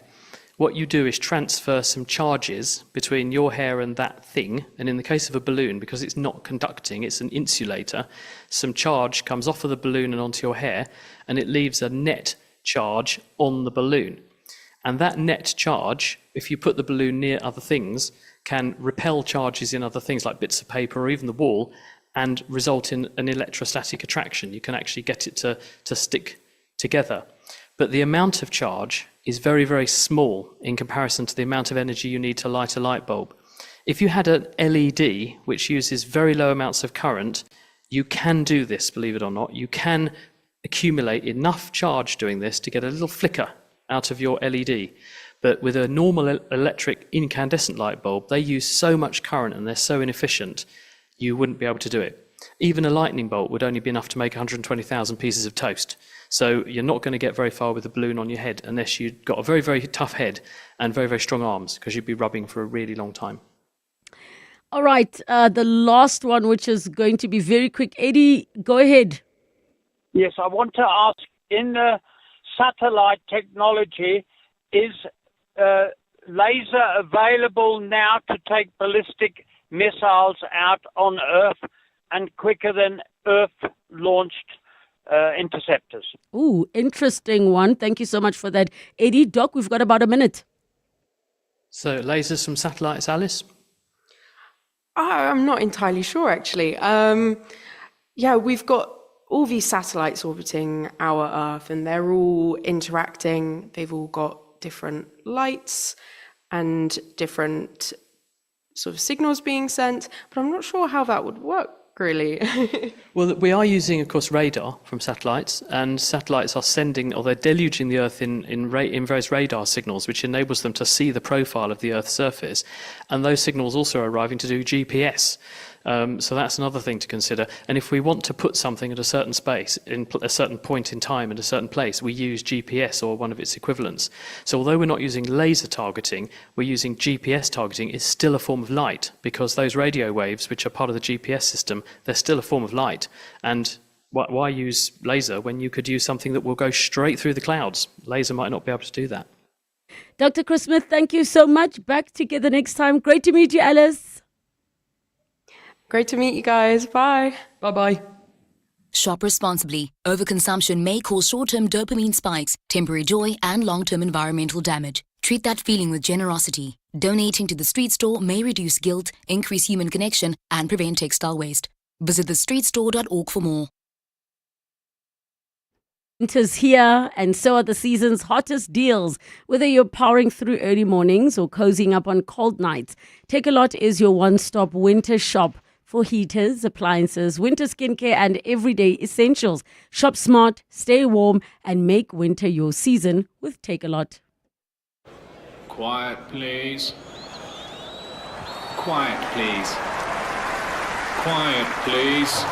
what you do is transfer some charges between your hair and that thing. And in the case of a balloon, because it's not conducting, it's an insulator, some charge comes off of the balloon and onto your hair, and it leaves a net charge on the balloon. And that net charge, if you put the balloon near other things, can repel charges in other things like bits of paper or even the wall, and result in an electrostatic attraction. You can actually get it to stick together. But the amount of charge is very, very small in comparison to the amount of energy you need to light a light bulb. If you had an LED, which uses very low amounts of current, you can do this, believe it or not. You can accumulate enough charge doing this to get a little flicker out of your LED. But with a normal electric incandescent light bulb, they use so much current and they're so inefficient, you wouldn't be able to do it. Even a lightning bolt would only be enough to make 120,000 pieces of toast. So you're not going to get very far with a balloon on your head unless you've got a very, very tough head and very, very strong arms, because you'd be rubbing for a really long time. All right, the last one, which is going to be very quick. Eddie, go ahead. Yes, I want to ask, in the satellite technology, is laser available now to take ballistic missiles out on Earth and quicker than Earth-launched interceptors? Ooh, interesting one. Thank you so much for that. Eddie, Doc, we've got about a minute. So lasers from satellites, Alice? I'm not entirely sure, actually. Yeah, we've got all these satellites orbiting our Earth, and they're all interacting. They've all got different lights and different sort of signals being sent, but I'm not sure how that would work, really. Well, we are using, of course, radar from satellites, and satellites are sending, or they're deluging the Earth in various radar signals, which enables them to see the profile of the Earth's surface. And those signals also are arriving to do GPS. So that's another thing to consider. And if we want to put something at a certain space, in a certain point in time, in a certain place, we use GPS or one of its equivalents. So although we're not using laser targeting, we're using GPS targeting. It's still a form of light, because those radio waves, which are part of the GPS system, they're still a form of light. And why use laser when you could use something that will go straight through the clouds? Laser might not be able to do that. Dr. Chris Smith, thank you so much. Back together next time. Great to meet you, Alice. Great to meet you guys. Bye. Bye-bye. Shop responsibly. Overconsumption may cause short-term dopamine spikes, temporary joy, and long-term environmental damage. Treat that feeling with generosity. Donating to the street store may reduce guilt, increase human connection, and prevent textile waste. Visit thestreetstore.org for more. Winter's here, and so are the season's hottest deals. Whether you're powering through early mornings or cozying up on cold nights, Takealot is your one-stop winter shop for heaters, appliances, winter skincare, and everyday essentials. Shop smart, stay warm, and make winter your season with Takealot. Quiet, please. Quiet, please. Quiet, please.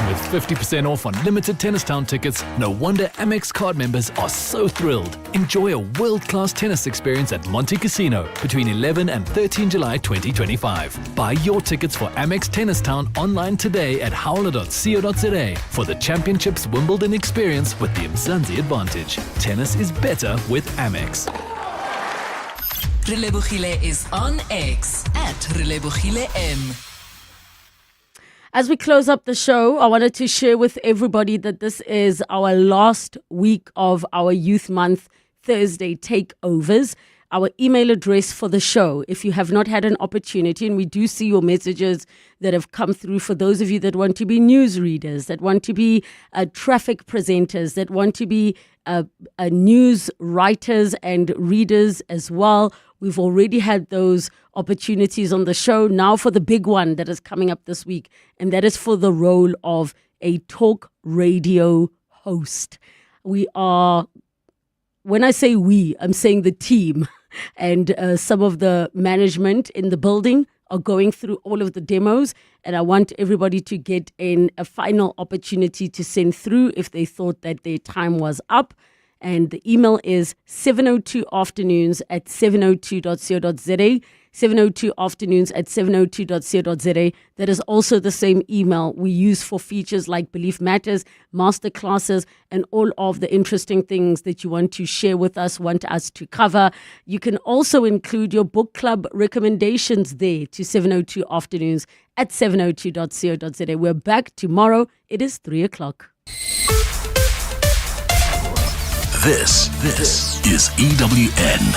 With 50% off on limited Tennistown tickets, no wonder Amex card members are so thrilled. Enjoy a world-class tennis experience at Monte Casino between 11 and 13 July 2025. Buy your tickets for Amex Tennistown online today at howler.co.za for the Championships Wimbledon experience with the Mzansi advantage. Tennis is better with Amex. Relebogile is on X at Relebogile M. As we close up the show, I wanted to share with everybody that this is our last week of our Youth Month Thursday takeovers. Our email address for the show, if you have not had an opportunity, and we do see your messages that have come through for those of you that want to be news readers, that want to be traffic presenters, that want to be news writers and readers as well. We've already had those opportunities on the show. Now for the big one that is coming up this week, and that is for the role of a talk radio host. We are, when I say we, I'm saying the team and some of the management in the building are going through all of the demos, and I want everybody to get in a final opportunity to send through if they thought that their time was up. And the email is 702afternoons@702.co.za, 702afternoons@702.co.za. That is also the same email we use for features like Belief Matters, masterclasses, and all of the interesting things that you want to share with us, want us to cover. You can also include your book club recommendations there to 702afternoons@702.co.za. We're back tomorrow. It is 3 o'clock. This is EWN.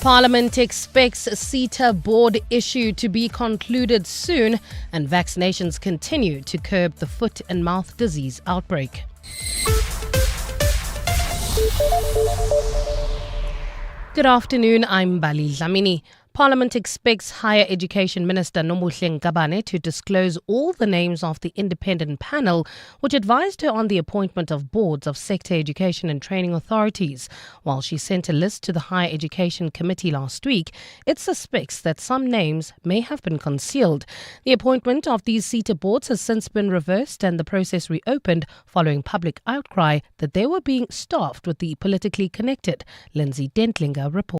Parliament expects a CETA board issue to be concluded soon, and vaccinations continue to curb the foot and mouth disease outbreak. Good afternoon, I'm Bali Dlamini. Parliament expects Higher Education Minister Nomuhle Ngabane to disclose all the names of the independent panel which advised her on the appointment of boards of sector education and training authorities. While she sent a list to the Higher Education Committee last week, it suspects that some names may have been concealed. The appointment of these CETA boards has since been reversed and the process reopened following public outcry that they were being staffed with the politically connected. Lindsay Dentlinger reports.